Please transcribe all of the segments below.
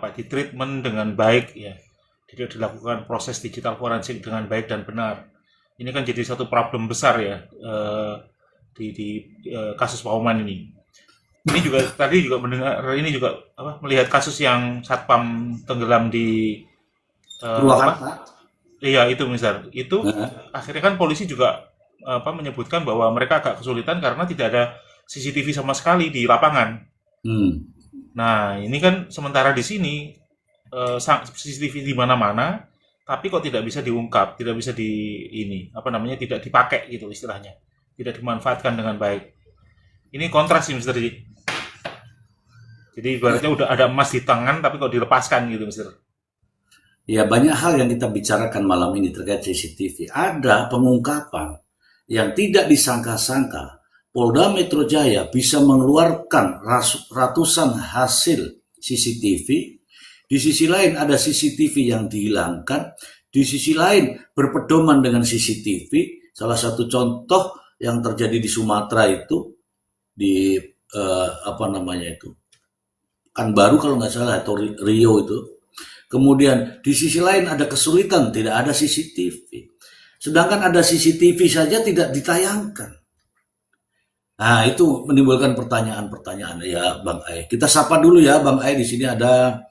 ditreatment dengan baik ya, tidak dilakukan proses digital forensik dengan baik dan benar. Ini kan jadi satu problem besar ya di kasus Pak Oman ini. Ini juga tadi juga mendengar ini juga melihat kasus yang satpam tenggelam di Purwakarta. iya itu misal itu akhirnya kan polisi juga menyebutkan bahwa mereka agak kesulitan karena tidak ada CCTV sama sekali di lapangan. Nah, ini kan sementara di sini CCTV di mana-mana, tapi kok tidak bisa diungkap, tidak bisa tidak dipakai gitu istilahnya, tidak dimanfaatkan dengan baik. Ini kontras sih, Mister Ji. Jadi ibaratnya udah ada emas di tangan, tapi kok dilepaskan gitu, Mister. Ya, banyak hal yang kita bicarakan malam ini terkait CCTV. Ada pengungkapan yang tidak disangka-sangka. Polda Metro Jaya bisa mengeluarkan ratusan hasil CCTV. Di sisi lain ada CCTV yang dihilangkan. Di sisi lain berpedoman dengan CCTV. Salah satu contoh yang terjadi di Sumatera itu di Pekanbaru kalau nggak salah atau Rio itu. Kemudian di sisi lain ada kesulitan, tidak ada CCTV. Sedangkan ada CCTV saja tidak ditayangkan. Nah, itu menimbulkan pertanyaan-pertanyaan ya, Bang Ai. Kita sapa dulu ya, Bang Ai. Di sini ada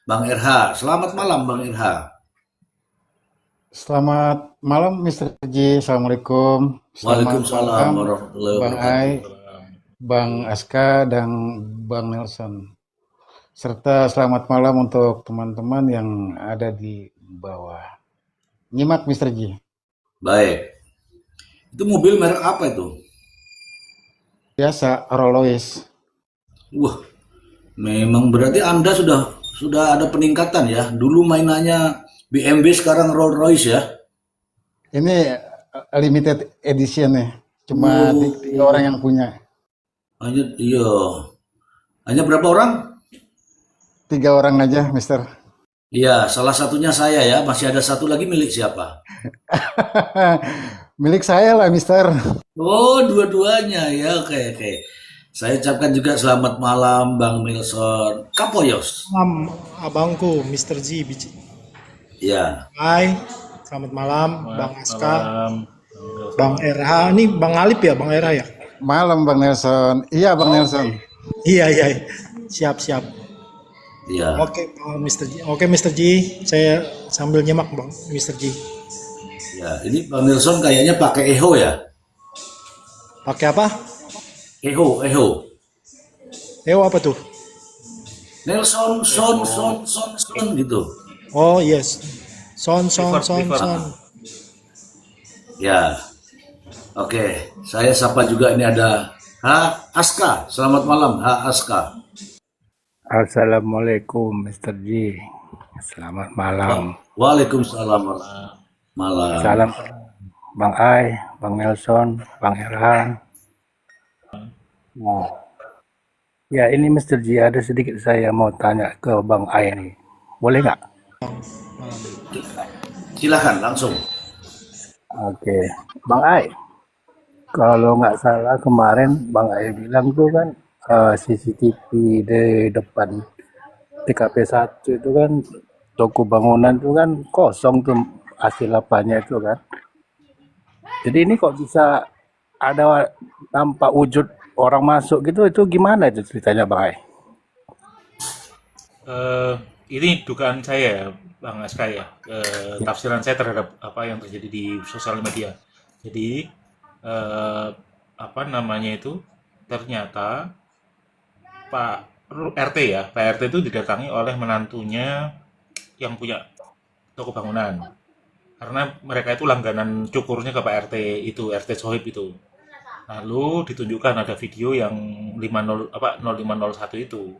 Bang RH. Selamat malam, Bang RH. Selamat malam, Mr. Ji. Assalamualaikum. Waalaikumsalam warahmatullahi Bang wabarakatuh. Ai, Bang Aska, dan Bang Nelson. Serta selamat malam untuk teman-teman yang ada di bawah. Nyimak, Mr. Ji. Baik. Itu mobil merek apa itu? Biasa, Rolls Royce. Wah, memang berarti Anda sudah ada peningkatan ya. Dulu mainannya BMW, sekarang Rolls Royce ya. Ini limited edition nih. Cuma 3 orang yang punya. Hanya berapa orang? 3 orang aja, Mister. Iya, salah satunya saya ya. Masih ada satu lagi milik siapa? Milik saya lah, Mister. Oh, dua-duanya ya. Oke. Saya ucapkan juga selamat malam Bang Nelson Kapoyos. Malam abangku Mr. Ji. Ya. Hai, selamat malam Bang Aska, Malam. Bang RH. Ini Bang Alip ya, Bang RH ya? Malam, Bang Nelson. Iya, Bang Nelson. Iya. Siap. Iya. Oke, Mr. Ji. Oke, Mr. Ji. Saya sambil nyimak, Bang Mr. Ji. Ya, ini Bang Nelson kayaknya pakai Eho ya? Pakai apa? Eho. Apa tuh? Nelson, son gitu. Oh, yes. Son. Reverb. Ya. Oke, saya sapa juga ini ada Aska. Selamat malam, Aska. Assalamualaikum Mr. Ji. Selamat malam. Waalaikumsalam malam. Salam Bang Ai, Bang Nelson, Bang Erhan. Nah, ya ini Mr. Ji, ada sedikit saya mau tanya ke Bang Ai nih. Boleh nggak? Silakan langsung. Oke, Bang Ai. Kalau nggak salah kemarin Bang Ai bilang tuh kan CCTV di depan TKP 1 itu kan toko bangunan itu kan kosong tuh hasil apanya itu kan. Jadi ini kok bisa ada tampak wujud orang masuk gitu, itu gimana itu ceritanya Bang Ai? Ini dugaan saya ya, Bang Aska ya, tafsiran saya terhadap apa yang terjadi di sosial media. Jadi ternyata Pak RT ya, Pak RT itu didatangi oleh menantunya yang punya toko bangunan. Karena mereka itu langganan cukurnya ke Pak RT itu, RT Sohib itu. Lalu ditunjukkan ada video yang 0501 itu.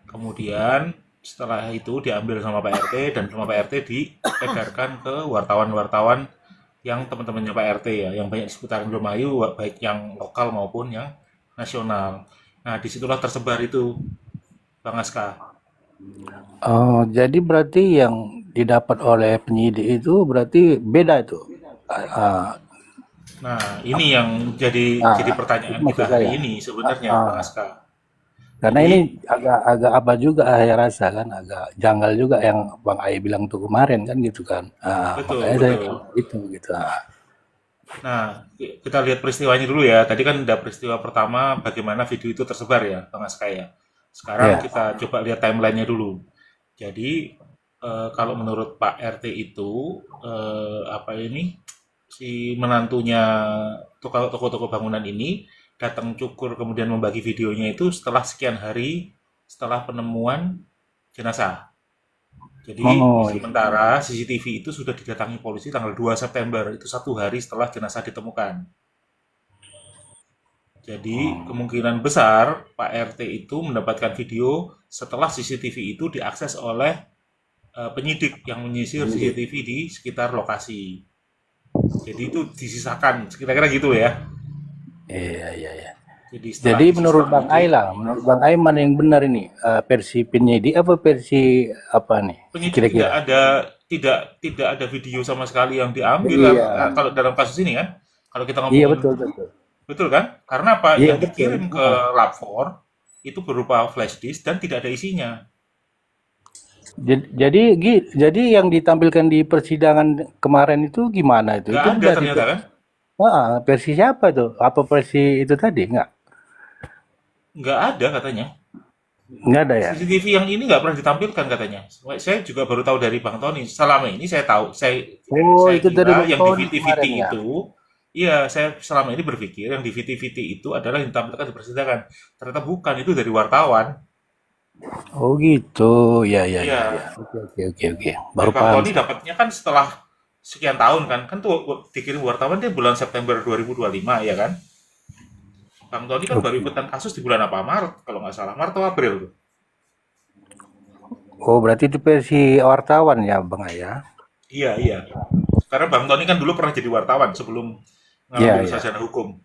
Kemudian setelah itu diambil sama Pak RT dan sama Pak RT diedarkan ke wartawan-wartawan yang teman-temannya Pak RT ya, yang banyak di seputaran Indramayu, baik yang lokal maupun yang nasional. Nah, disitulah tersebar itu, Bang Aska. Oh, jadi berarti yang didapat oleh penyidik itu berarti beda itu. Nah, ini yang jadi pertanyaan maksud kita hari saya. ini sebenarnya, Bang Aska. Karena Jadi ini agak apa juga saya rasa kan, agak janggal juga yang Bang Ai bilang tuh kemarin kan gitu kan. betul, Makanya saya betul. itu gitu. Nah, kita lihat peristiwanya dulu ya. Tadi kan ada peristiwa pertama bagaimana video itu tersebar ya, Bang Aska ya. Sekarang Ya. kita coba lihat timelinenya dulu. Jadi kalau menurut Pak RT itu apa ini si menantunya toko-toko bangunan ini datang cukur kemudian membagi videonya itu setelah sekian hari setelah penemuan jenazah. Jadi Oh, iya. sementara CCTV itu sudah didatangi polisi tanggal 2 September, itu 1 hari setelah jenazah ditemukan. Jadi Oh, kemungkinan besar Pak RT itu mendapatkan video setelah CCTV itu diakses oleh penyidik yang menyisir CCTV di sekitar lokasi. Jadi itu disisakan, kira-kira gitu ya. iya, iya, iya. Jadi setelah Jadi disisa menurut Bang Ai penyidik, lah, menurut Bang Ai mana yang benar ini? Versi penyidik apa versi apa nih? penyidik tidak Kira-kira? ada tidak ada video sama sekali yang diambil Iya, kalau dalam kasus ini kan. Kalau kita iya ngomongin betul betul. betul kan? Karena apa? Iya Yang betul. dikirim ke lab 4 itu berupa flash disk dan tidak ada isinya. Jadi yang ditampilkan di persidangan kemarin itu gimana itu? Nggak Itu ada dari ternyata kan? versi siapa tuh? Apa versi itu tadi? Nggak ada katanya. Nggak ada ya? CCTV yang ini nggak pernah ditampilkan katanya. Saya juga baru tahu dari Bang Tony. Selama ini saya tahu, Oh, saya itu dari kira Bang yang di Tony VT-VT kemarin ya? itu, iya saya selama ini berpikir yang di VT-VT itu adalah yang ditampilkan di persidangan. Ternyata bukan, itu dari wartawan. Oh gitu, ya ya ya ya. Iya. Oke oke oke oke. Dan Baru Bang paham Tony saya. dapatnya kan setelah sekian tahun kan. Kan tuh dikirim wartawan dia bulan September 2025 ya kan. Bang Tony kan baru Oke. ikutan kasus di bulan apa? Maret kalau nggak salah. Maret atau April tuh. Oh berarti itu versi wartawan ya Bang Ayah? Iya, iya. Karena Bang Tony kan dulu pernah jadi wartawan sebelum Iya ngambil iya. sarjana hukum.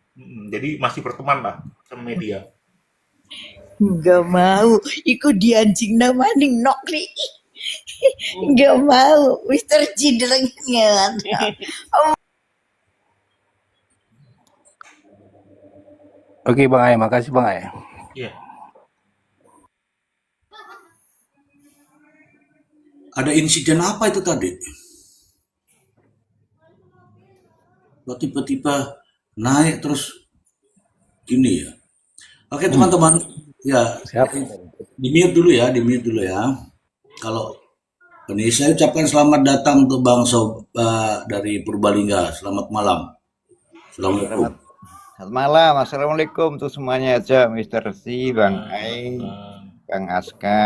Jadi masih berteman lah sama media. Nggak mau, ikut dianjing maning nok li. Nggak mau, Mister Cidelengan. Oke Bang Ayah, makasih Bang Ayah. Iya. Ada insiden apa itu tadi? Kok tiba-tiba naik terus gini ya? Oke teman-teman, ya Siap. di mute dulu ya. Kalau ini saya ucapkan selamat datang untuk Bang Sob dari Purbalingga. Selamat malam. Assalamualaikum. Selamat malam, assalamualaikum untuk semuanya aja, Mister C, Bang Ai, Waalaikumsalam. Bang Aska,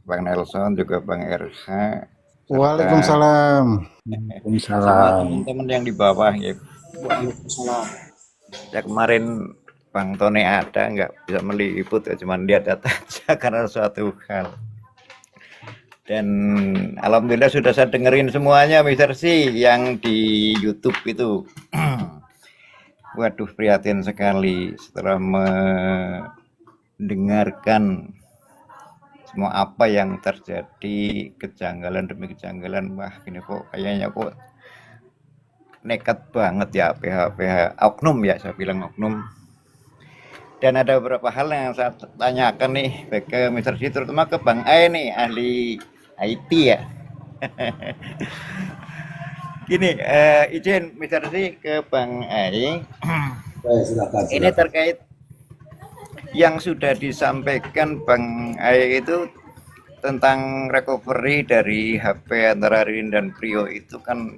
Bang Nelson, juga Bang RH, serta Waalaikumsalam. semua Waalaikumsalam. teman-teman yang di bawah ya. Ya kemarin Bang Tony ada, nggak bisa meliput ya, cuman dia data aja karena suatu hal. Dan alhamdulillah sudah saya dengerin semuanya, Mister C, yang di YouTube itu. Waduh, prihatin sekali setelah mendengarkan semua apa yang terjadi, kejanggalan demi kejanggalan. Wah, ini kok kayaknya kok nekat banget ya PH oknum ya, saya bilang oknum. Dan ada beberapa hal yang saya tanyakan nih ke Mr. C, terutama ke Bang Ai nih, ahli IT ya. Gini, izin Mr. C ke Bang Ai. Silakan, Ini silakan. terkait yang sudah disampaikan Bang Ai itu tentang recovery dari HP antara Rin dan Prio itu kan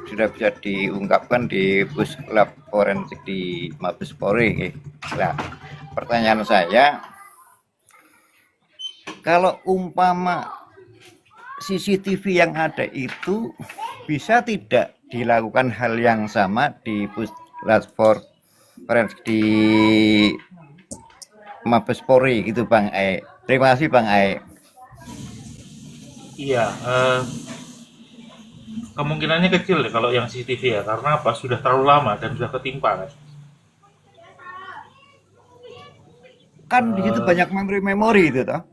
sudah bisa diungkapkan di Puslab Forensik di Mabes Polri. Nah, pertanyaan saya, kalau umpama CCTV yang ada itu bisa tidak dilakukan hal yang sama di Puslab Forensik di Mabes Polri gitu Bang Ai. Terima kasih Bang Ai. Iya, kemungkinannya kecil deh kalau yang CCTV ya, karena apa? Sudah terlalu lama dan sudah ketimpa kan. Kan di situ banyak memori itu toh.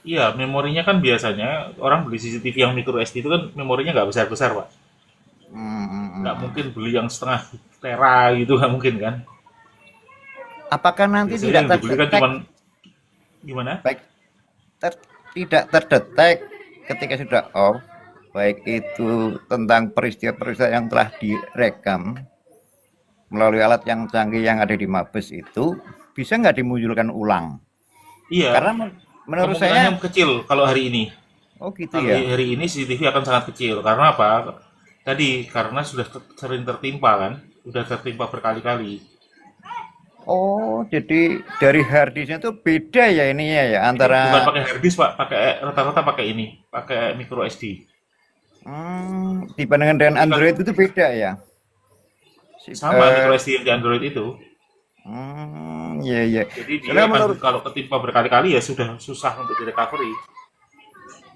Iya, memorinya kan biasanya orang beli CCTV yang micro SD itu kan memorinya nggak besar-besar, Pak. Nggak mungkin beli yang setengah tera gitu, nggak mungkin kan. Apakah nanti Biasanya tidak yang dibeli kan terdetek? cuman Gimana? Baik tidak terdetek ketika sudah off, baik itu tentang peristiwa-peristiwa yang telah direkam melalui alat yang canggih yang ada di Mabes itu, bisa nggak dimunculkan ulang? Iya, Karena menurut kemungkinannya saya, kecil kalau hari ini. oh gitu ya. Hari ini CCTV akan sangat kecil. Karena apa? Tadi karena sudah sering tertimpa kan, sudah tertimpa berkali-kali. Oh, jadi dari harddisknya itu beda ya ininya ya Ini bukan antara pakai harddisk pak, rata-rata pakai ini, pakai micro SD. dibandingkan dengan Jadi Android itu beda ya. sama micro SD yang di Android itu. Iya iya. Jadi dia Soalnya akan menurut kalau ketimpa berkali-kali ya sudah susah untuk direcovery.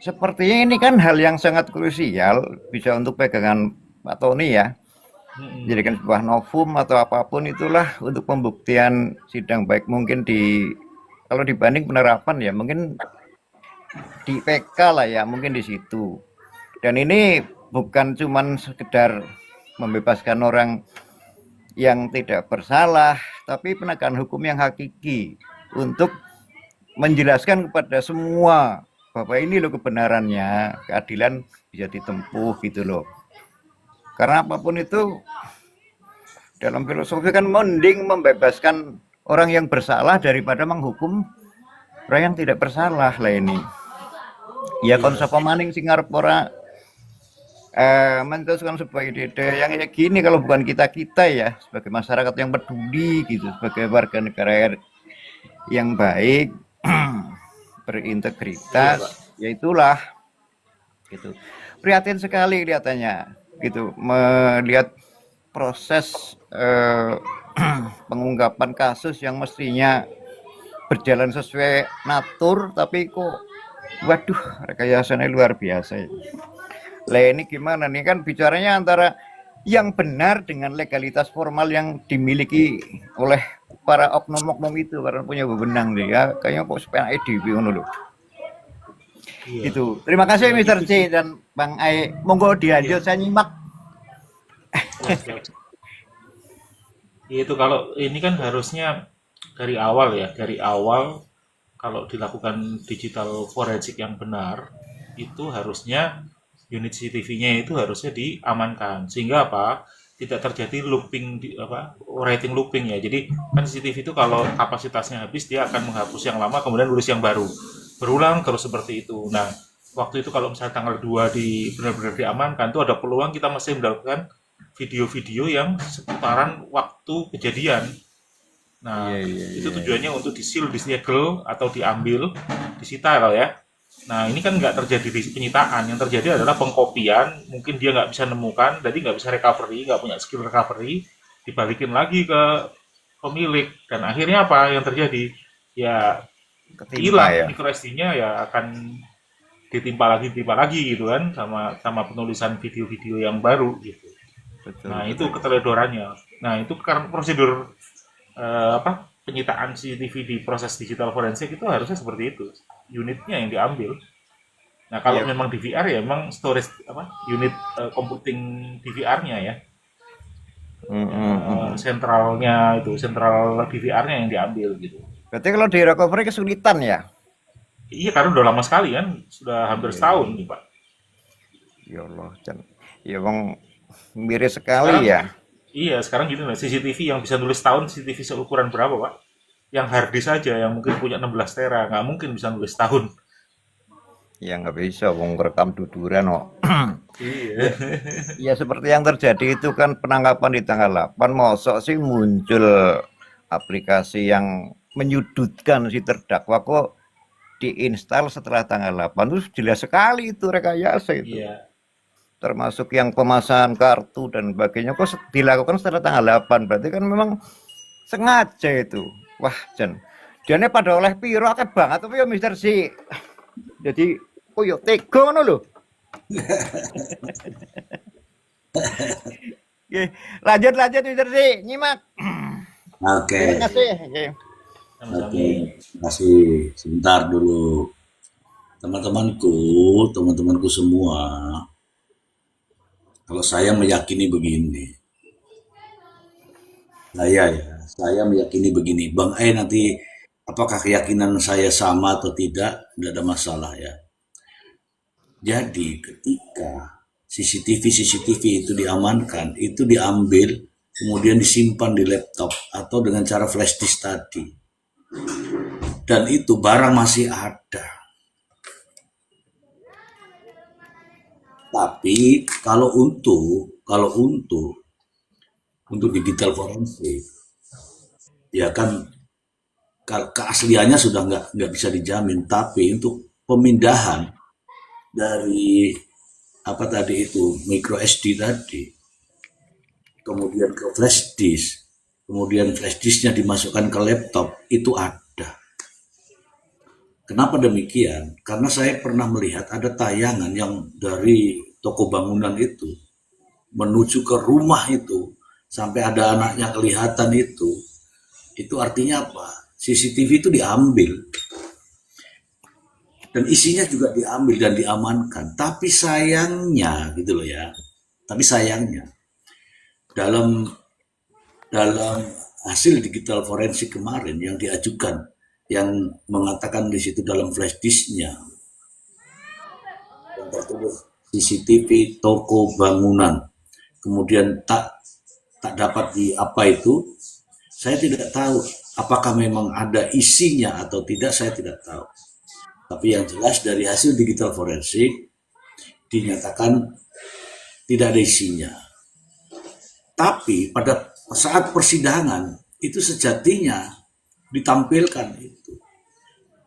sepertinya ini kan hal yang sangat krusial bisa untuk pegangan Pak Tony ya. Jadikan sebuah novum atau apapun itulah untuk pembuktian sidang, baik mungkin kalau dibanding penerapan ya mungkin di PK lah ya, mungkin di situ. Dan ini bukan cuman sekedar membebaskan orang yang tidak bersalah, tapi penegakan hukum yang hakiki untuk menjelaskan kepada semua bahwa ini loh kebenarannya, keadilan bisa ditempuh gitu loh. Karena apapun itu dalam filosofi kan mending membebaskan orang yang bersalah daripada menghukum orang yang tidak bersalah lah ini. Ya konsep pemaning sing arep ora menteruskan sebuah ide yang kayak gini kalau bukan kita ya sebagai masyarakat yang peduli gitu, sebagai warga negara yang baik berintegritas, ya itulah gitu. Prihatin sekali kelihatannya gitu melihat proses pengungkapan kasus yang mestinya berjalan sesuai natur tapi kok waduh rekayasanya luar biasa. Lah ini gimana nih, kan bicaranya antara yang benar dengan legalitas formal yang dimiliki oleh para oknum-oknum itu karena punya wewenang deh ya, kayaknya kok supaya EDW ngono lho. Iya. Itu. Terima kasih Mr. C dan Bang Ai. Monggo dilanjut, saya nyimak. Itu kalau ini kan harusnya dari awal ya, dari awal kalau dilakukan digital forensik yang benar, itu harusnya unit CCTV-nya itu harusnya diamankan sehingga apa? Tidak terjadi looping rating looping ya. Jadi kan CCTV itu kalau kapasitasnya habis dia akan menghapus yang lama kemudian tulis yang baru. Berulang terus seperti itu. Nah, waktu itu kalau misalnya tanggal 2 benar-benar diamankan, itu ada peluang kita masih mendapatkan video-video yang seputaran waktu kejadian. Nah, itu tujuannya untuk di-seal, disegel atau diambil, disita kalau ya. Nah, ini kan nggak terjadi di penyitaan. Yang terjadi adalah pengkopian. Mungkin dia nggak bisa nemukan, jadi nggak bisa recovery, nggak punya skill recovery, dibalikin lagi ke pemilik. Dan akhirnya apa yang terjadi? Ya, hilang micro SD-nya ya akan ditimpa lagi gitu kan, sama penulisan video-video yang baru gitu. Betul, nah, itu keteledorannya. Nah, itu karena prosedur penyitaan CCTV di proses digital forensik itu harusnya seperti itu. Unitnya yang diambil. Nah, kalau memang DVR ya memang storage unit computing DVR-nya ya. Sentralnya itu, sentral DVR-nya yang diambil gitu. Berarti kalau di recovery kesulitan ya? Iya, karena udah lama sekali kan, sudah hampir setahun nih Pak. Ya Allah, ya bang miris sekali sekarang, ya. Iya, sekarang gitu nih, CCTV yang bisa nulis tahun, CCTV seukuran berapa Pak? Yang harddisk saja, yang mungkin punya 16 tera, nggak mungkin bisa nulis tahun. Ya nggak bisa, wong rekam duduran kok. Iya. Ya seperti yang terjadi itu kan penangkapan di tanggal 8, mosok sih muncul aplikasi yang menyudutkan si terdakwa kok diinstal setelah tanggal 8, terus jelas sekali itu rekayasa itu. Iya. Termasuk yang pemasangan kartu dan sebagainya kok dilakukan setelah tanggal 8, berarti kan memang sengaja itu. Wah, jane pada oleh piro akeh banget tapi ya Mister Si. Jadi koyo tega ngono lho. Lanjut Mister Si, nyimak. Oke. Terima kasih. Oke, kasih sebentar dulu. Teman-temanku semua. Kalau saya meyakini begini. Saya meyakini begini. Bang Ai nanti apakah keyakinan saya sama atau tidak ada masalah ya. Jadi ketika CCTV itu diamankan, itu diambil, kemudian disimpan di laptop atau dengan cara flash disk tadi. Dan itu barang masih ada. Tapi kalau untuk digital forensik, ya kan keasliannya sudah nggak bisa dijamin. Tapi untuk pemindahan dari apa tadi itu micro SD tadi, kemudian ke flash disk, kemudian flash disknya dimasukkan ke laptop, itu ada. Kenapa demikian? Karena saya pernah melihat ada tayangan yang dari toko bangunan itu menuju ke rumah itu, sampai ada anaknya kelihatan itu artinya apa? CCTV itu diambil dan isinya juga diambil dan diamankan. Tapi sayangnya gitu loh ya. Tapi sayangnya dalam hasil digital forensik kemarin yang diajukan, yang mengatakan di situ dalam flash disknya yang tertulis CCTV toko bangunan, kemudian tak dapat di apa itu, saya tidak tahu apakah memang ada isinya atau tidak, saya tidak tahu. Tapi yang jelas dari hasil digital forensik dinyatakan tidak ada isinya. Tapi pada saat persidangan itu sejatinya ditampilkan itu.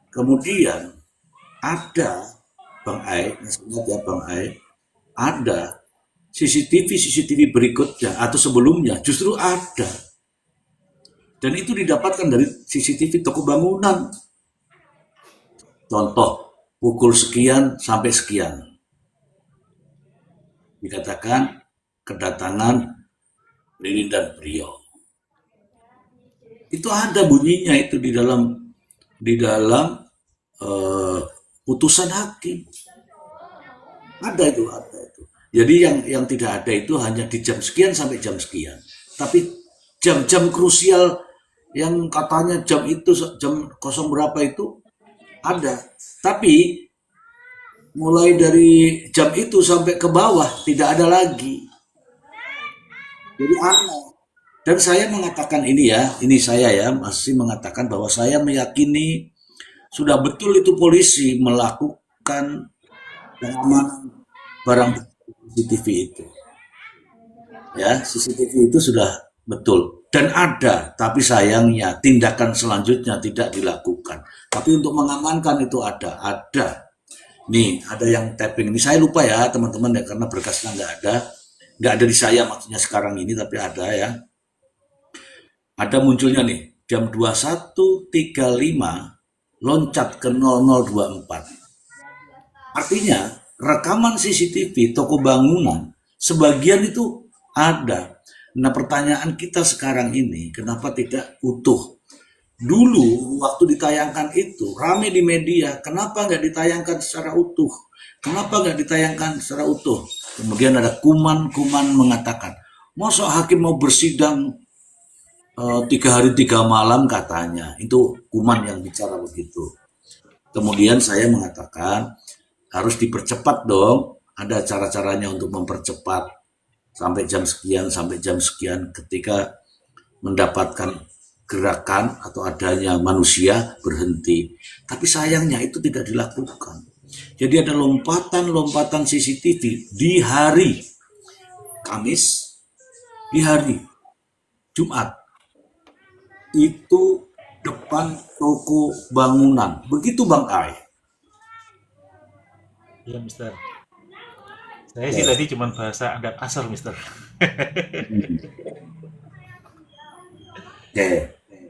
Kemudian ada Bang Ai, ingat ya Bang Ai, ada CCTV berikutnya atau sebelumnya justru ada. Dan itu didapatkan dari CCTV toko bangunan. Contoh, pukul sekian sampai sekian. Dikatakan kedatangan Ririn dan Priyo. Itu ada bunyinya itu di dalam putusan hakim. Ada itu. Jadi yang tidak ada itu hanya di jam sekian sampai jam sekian. Tapi jam-jam krusial yang katanya jam itu, jam kosong berapa itu ada. Tapi mulai dari jam itu sampai ke bawah tidak ada lagi. Jadi aneh. Dan saya mengatakan ini saya ya, masih mengatakan bahwa saya meyakini sudah betul itu polisi melakukan pengamanan barang CCTV itu. Ya, CCTV itu sudah betul dan ada, tapi sayangnya tindakan selanjutnya tidak dilakukan. Tapi untuk mengamankan itu ada. Nih, ada yang tapping. Ini saya lupa ya teman-teman ya, karena berkasnya nggak ada di saya maksudnya sekarang ini, tapi ada ya. Ada munculnya nih, jam 21.35 loncat ke 0024. Artinya rekaman CCTV toko bangunan sebagian itu ada. Nah pertanyaan kita sekarang ini, kenapa tidak utuh? Dulu waktu ditayangkan itu rame di media, kenapa nggak ditayangkan secara utuh? Kenapa nggak ditayangkan secara utuh? Kemudian ada kuman mengatakan, masa hakim mau bersidang 3 hari 3 malam katanya. Itu kuman yang bicara begitu. Kemudian saya mengatakan harus dipercepat dong. Ada cara-caranya untuk mempercepat sampai jam sekian ketika mendapatkan gerakan atau adanya manusia berhenti. Tapi sayangnya itu tidak dilakukan. Jadi ada lompatan CCTV di hari Kamis, di hari Jumat. Itu depan toko bangunan. Begitu Bang Ai. Iya, Mister. Saya sih tadi cuma bahasa anggap asar, Mister.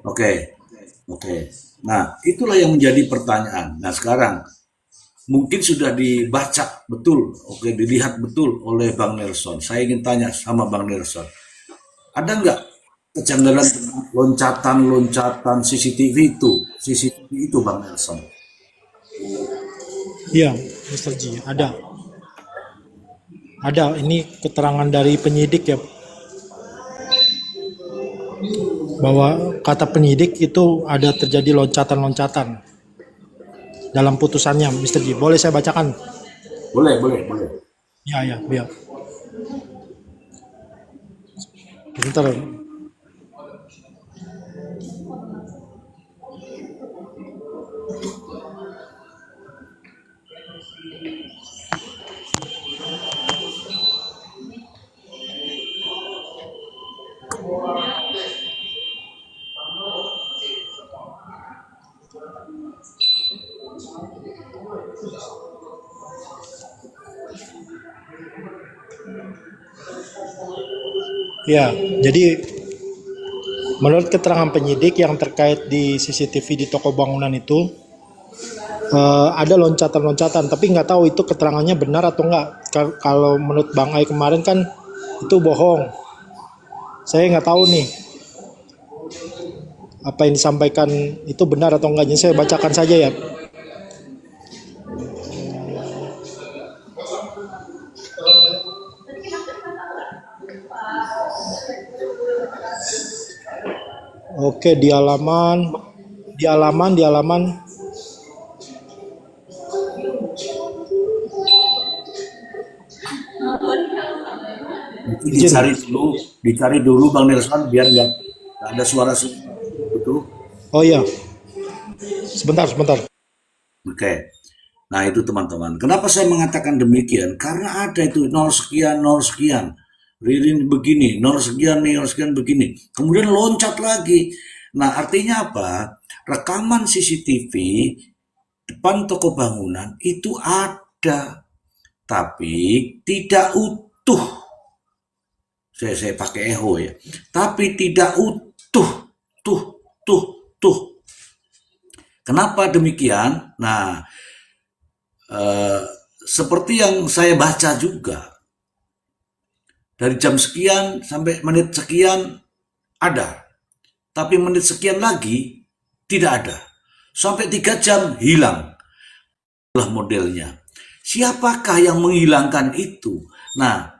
Oke. Nah, itulah yang menjadi pertanyaan. Nah, sekarang mungkin sudah dibaca betul, dilihat betul oleh Bang Nelson. Saya ingin tanya sama Bang Nelson. Ada nggak kejanggalan loncatan CCTV itu Bang Nelson? Iya, Mr. G, ada. Ini keterangan dari penyidik ya. bahwa kata penyidik itu ada terjadi loncatan-loncatan dalam putusannya, Mr. Ji. Boleh saya bacakan? Boleh. Ya, biar. Bentar. Ya, jadi menurut keterangan penyidik yang terkait di CCTV di toko bangunan itu, ada loncatan-loncatan, tapi nggak tahu itu keterangannya benar atau nggak. Kalau menurut Bang Ai kemarin kan itu bohong. Saya nggak tahu nih apa yang disampaikan itu benar atau enggak. Jadi saya bacakan saja ya. Oke, di halaman Dicari dulu Bang Nelson biar nggak ada suara itu. Oh iya, sebentar. Oke. Nah itu teman-teman. Kenapa saya mengatakan demikian? Karena ada itu 0 sekian. Ririn begini, 0 sekian begini. Kemudian loncat lagi. Nah artinya apa? Rekaman CCTV depan toko bangunan itu ada. Tapi tidak utuh. Saya pakai echo ya. Tapi tidak utuh. Tuh. Kenapa demikian? Nah, seperti yang saya baca juga, dari jam sekian sampai menit sekian ada, tapi menit sekian lagi tidak ada, sampai 3 jam hilang. Itulah modelnya. Siapakah yang menghilangkan itu? Nah,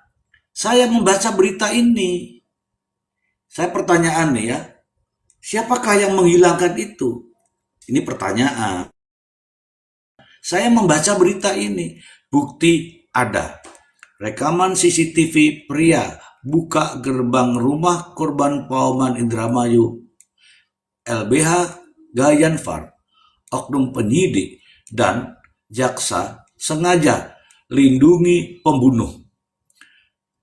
saya membaca berita ini, saya pertanyaan nih ya, siapakah yang menghilangkan itu? Ini pertanyaan. Saya membaca berita ini, bukti ada. Rekaman CCTV pria buka gerbang rumah korban Pauman Indramayu, LBH Gayanfar, oknum penyidik dan jaksa sengaja lindungi pembunuh.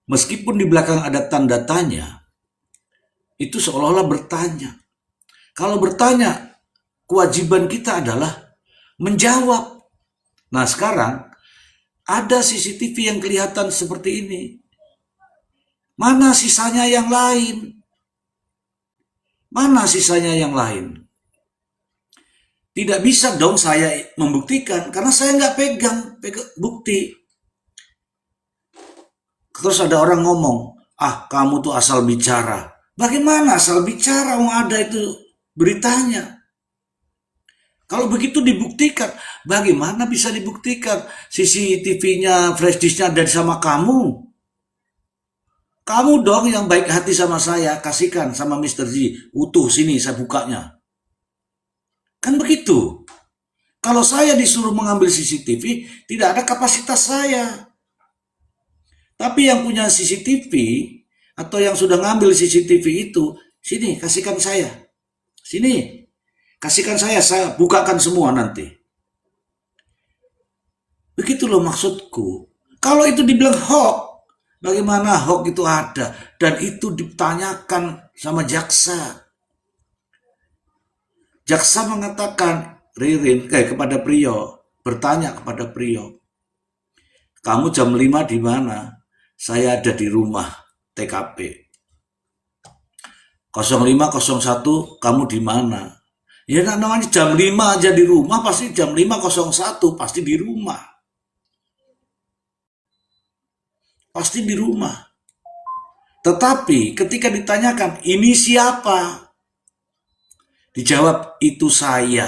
Meskipun di belakang ada tanda tanya, itu seolah-olah bertanya. Kalau bertanya, kewajiban kita adalah menjawab. Nah sekarang ada CCTV yang kelihatan seperti ini. Mana sisanya yang lain? Mana sisanya yang lain? Tidak bisa dong saya membuktikan karena saya nggak pegang bukti. Terus ada orang ngomong, kamu tuh asal bicara. Bagaimana asal bicara? Ada itu beritanya. Kalau begitu dibuktikan, bagaimana bisa dibuktikan? CCTV-nya, flash disk-nya ada sama kamu. Kamu dong yang baik hati sama saya, kasihkan sama Mr. G. Utuh sini saya bukanya. Kan begitu. Kalau saya disuruh mengambil CCTV, tidak ada kapasitas saya. Tapi yang punya CCTV, atau yang sudah ngambil CCTV itu, sini kasihkan saya. Sini. Kasihkan saya bukakan semua nanti. Begitu loh maksudku. Kalau itu dibilang hoax, bagaimana hoax itu ada? Dan itu ditanyakan sama jaksa. Jaksa mengatakan, Ririn, kepada Priyo, bertanya kepada Priyo, kamu jam 5 di mana? Saya ada di rumah TKP. 0501, kamu di mana? Ya namanya jam 5 aja di rumah, pasti jam 5.01 pasti di rumah. Pasti di rumah. Tetapi ketika ditanyakan, ini siapa? Dijawab, itu saya.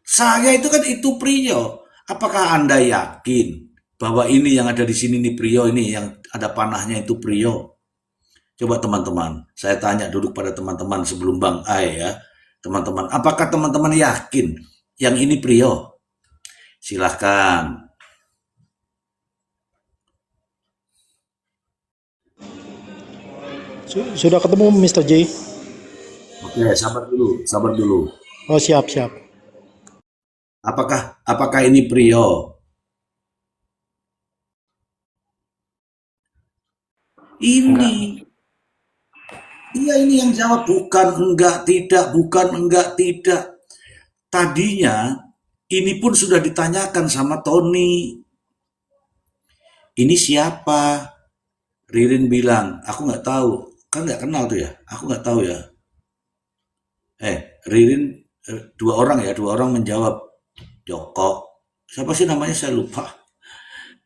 Saya itu kan itu Priyo. Apakah Anda yakin bahwa ini yang ada di sini nih Priyo, ini yang ada panahnya itu Priyo? Coba teman-teman, saya tanya duduk pada teman-teman sebelum Bang Ai ya. Teman-teman, apakah teman-teman yakin yang ini Prio? Silahkan. Sudah ketemu Mr. J? Oke, sabar dulu. Oh, siap, siap. Apakah ini Prio? Ini. Iya, ini yang jawab bukan, enggak, tidak, bukan, enggak, tidak. Tadinya ini pun sudah ditanyakan sama Tony. Ini siapa? Ririn bilang, aku nggak tahu. Kan nggak kenal tuh ya. Aku nggak tahu ya. Ririn dua orang menjawab Joko. Siapa sih namanya saya lupa.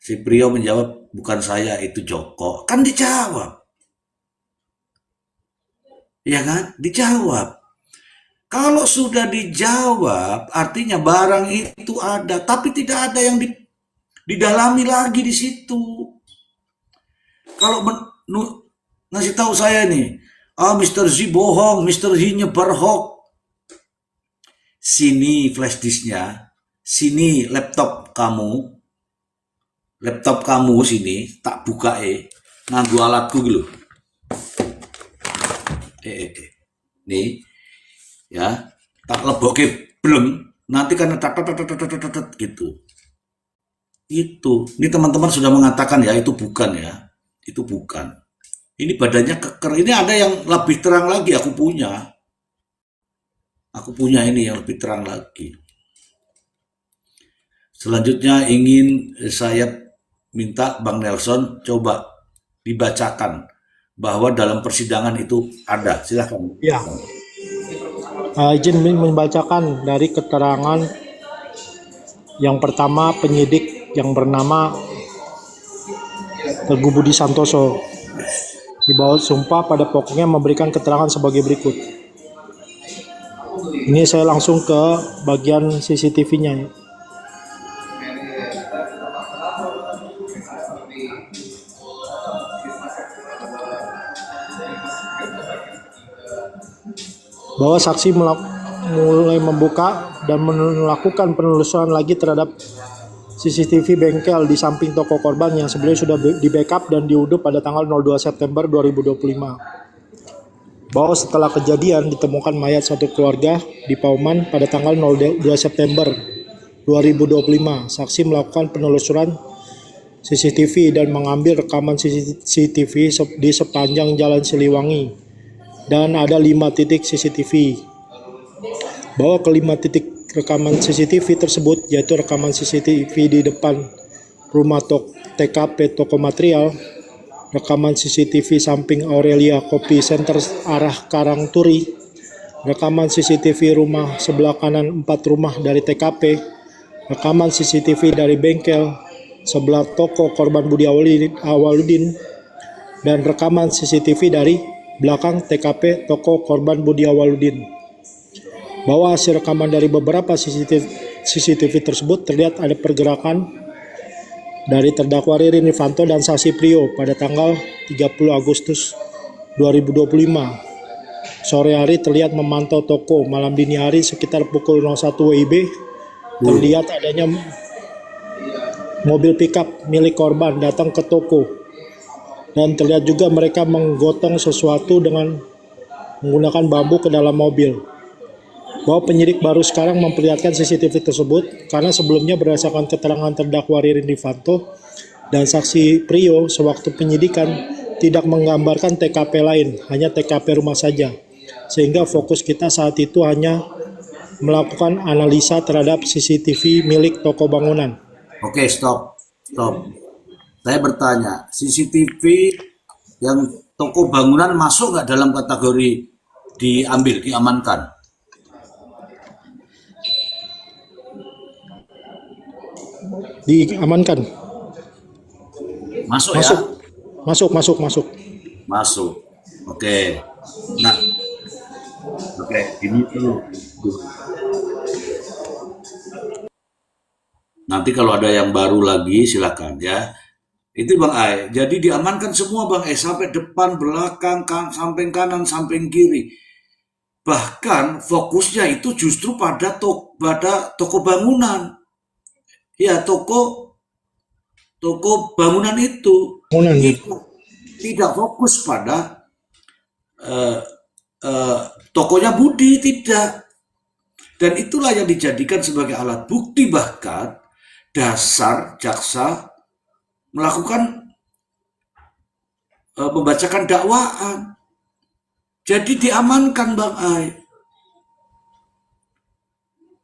Si Prio menjawab bukan saya, itu Joko. Kan dijawab. Ya kan? Dijawab. Kalau sudah dijawab, artinya barang itu ada, tapi tidak ada yang didalami lagi di situ. Kalau ngasih tahu saya nih, Mr. Z bohong, Mr. Z nyebar hoax. Sini flash disknya, sini laptop kamu sini, tak buka nganggu alatku gitu. Nih, ya, tak leboke belum, nanti kan gitu. Ini teman-teman sudah mengatakan ya, itu bukan ya. Itu bukan. Ini badannya keker. Ini ada yang lebih terang lagi. Aku punya ini yang lebih terang lagi. Selanjutnya ingin saya minta Bang Nelson coba dibacakan bahwa dalam persidangan itu ada. Silahkan. Ya. Izin membacakan dari keterangan yang pertama penyidik yang bernama Teguh Budi Santoso. Di bawah sumpah pada pokoknya memberikan keterangan sebagai berikut. Ini saya langsung ke bagian CCTV-nya. Bahwa saksi mulai membuka dan melakukan penelusuran lagi terhadap CCTV bengkel di samping toko korban yang sebelumnya sudah di-backup dan diunduh pada tanggal 02 September 2025. Bahwa setelah kejadian ditemukan mayat satu keluarga di Pauman pada tanggal 02 September 2025. Saksi melakukan penelusuran CCTV dan mengambil rekaman CCTV di sepanjang Jalan Siliwangi. Dan ada 5 titik CCTV. Bahwa kelima titik rekaman CCTV tersebut yaitu rekaman CCTV di depan rumah TKP toko material, rekaman CCTV samping Aurelia Kopi Center arah Karangturi, rekaman CCTV rumah sebelah kanan 4 rumah dari TKP, rekaman CCTV dari bengkel sebelah toko korban Budi Awaludin, dan rekaman CCTV dari belakang TKP toko korban Budi Awaludin. Bahwa hasil rekaman dari beberapa CCTV tersebut terlihat ada pergerakan dari terdakwa Ririn Rifanto dan saksi Prio pada tanggal 30 Agustus 2025. Sore hari terlihat memantau toko, malam dini hari sekitar pukul 01 WIB terlihat adanya mobil pickup milik korban datang ke toko. Dan terlihat juga mereka menggotong sesuatu dengan menggunakan bambu ke dalam mobil. Bahwa penyidik baru sekarang memperlihatkan CCTV tersebut karena sebelumnya berdasarkan keterangan terdakwa Ririn Rifanto dan saksi Prio sewaktu penyidikan tidak menggambarkan TKP lain, hanya TKP rumah saja. Sehingga fokus kita saat itu hanya melakukan analisa terhadap CCTV milik toko bangunan. Oke, stop. Saya bertanya, CCTV yang toko bangunan masuk nggak dalam kategori diamankan? Diamankan. Masuk. Oke. Nah, ini dulu. Nanti kalau ada yang baru lagi silakan ya. Itu Bang Ai. Jadi diamankan semua Bang Ai, sampai depan, belakang, samping kanan, samping kiri. Bahkan fokusnya itu justru pada toko bangunan. Ya, toko bangunan itu Bangunan gitu. tidak fokus pada eh, tokonya Budi, tidak. Dan itulah yang dijadikan sebagai alat bukti, bahkan dasar jaksa melakukan membacakan dakwaan. Jadi diamankan Bang Ai.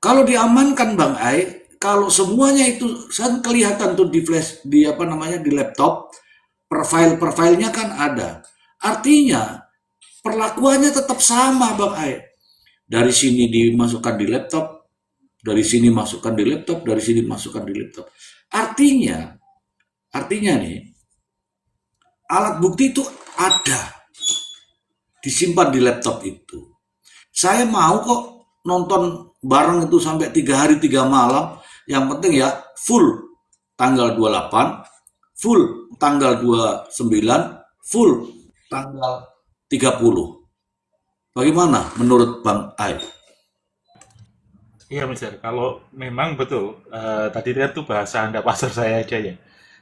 Kalau diamankan Bang Ai, kalau semuanya itu kan kelihatan tuh di flash, di laptop, profilnya kan ada. Artinya perlakuannya tetap sama Bang Ai. Dari sini dimasukkan di laptop, dari sini masukkan di laptop, dari sini masukkan di laptop. Artinya nih, alat bukti itu ada, disimpan di laptop itu. Saya mau kok nonton bareng itu sampai 3 hari 3 malam. Yang penting ya full tanggal 28, full tanggal 29, full tanggal 30. Bagaimana menurut Bang Ai? Iya, Mister. Kalau memang betul, tadi kan tuh bahasa Anda pasar saya aja ya.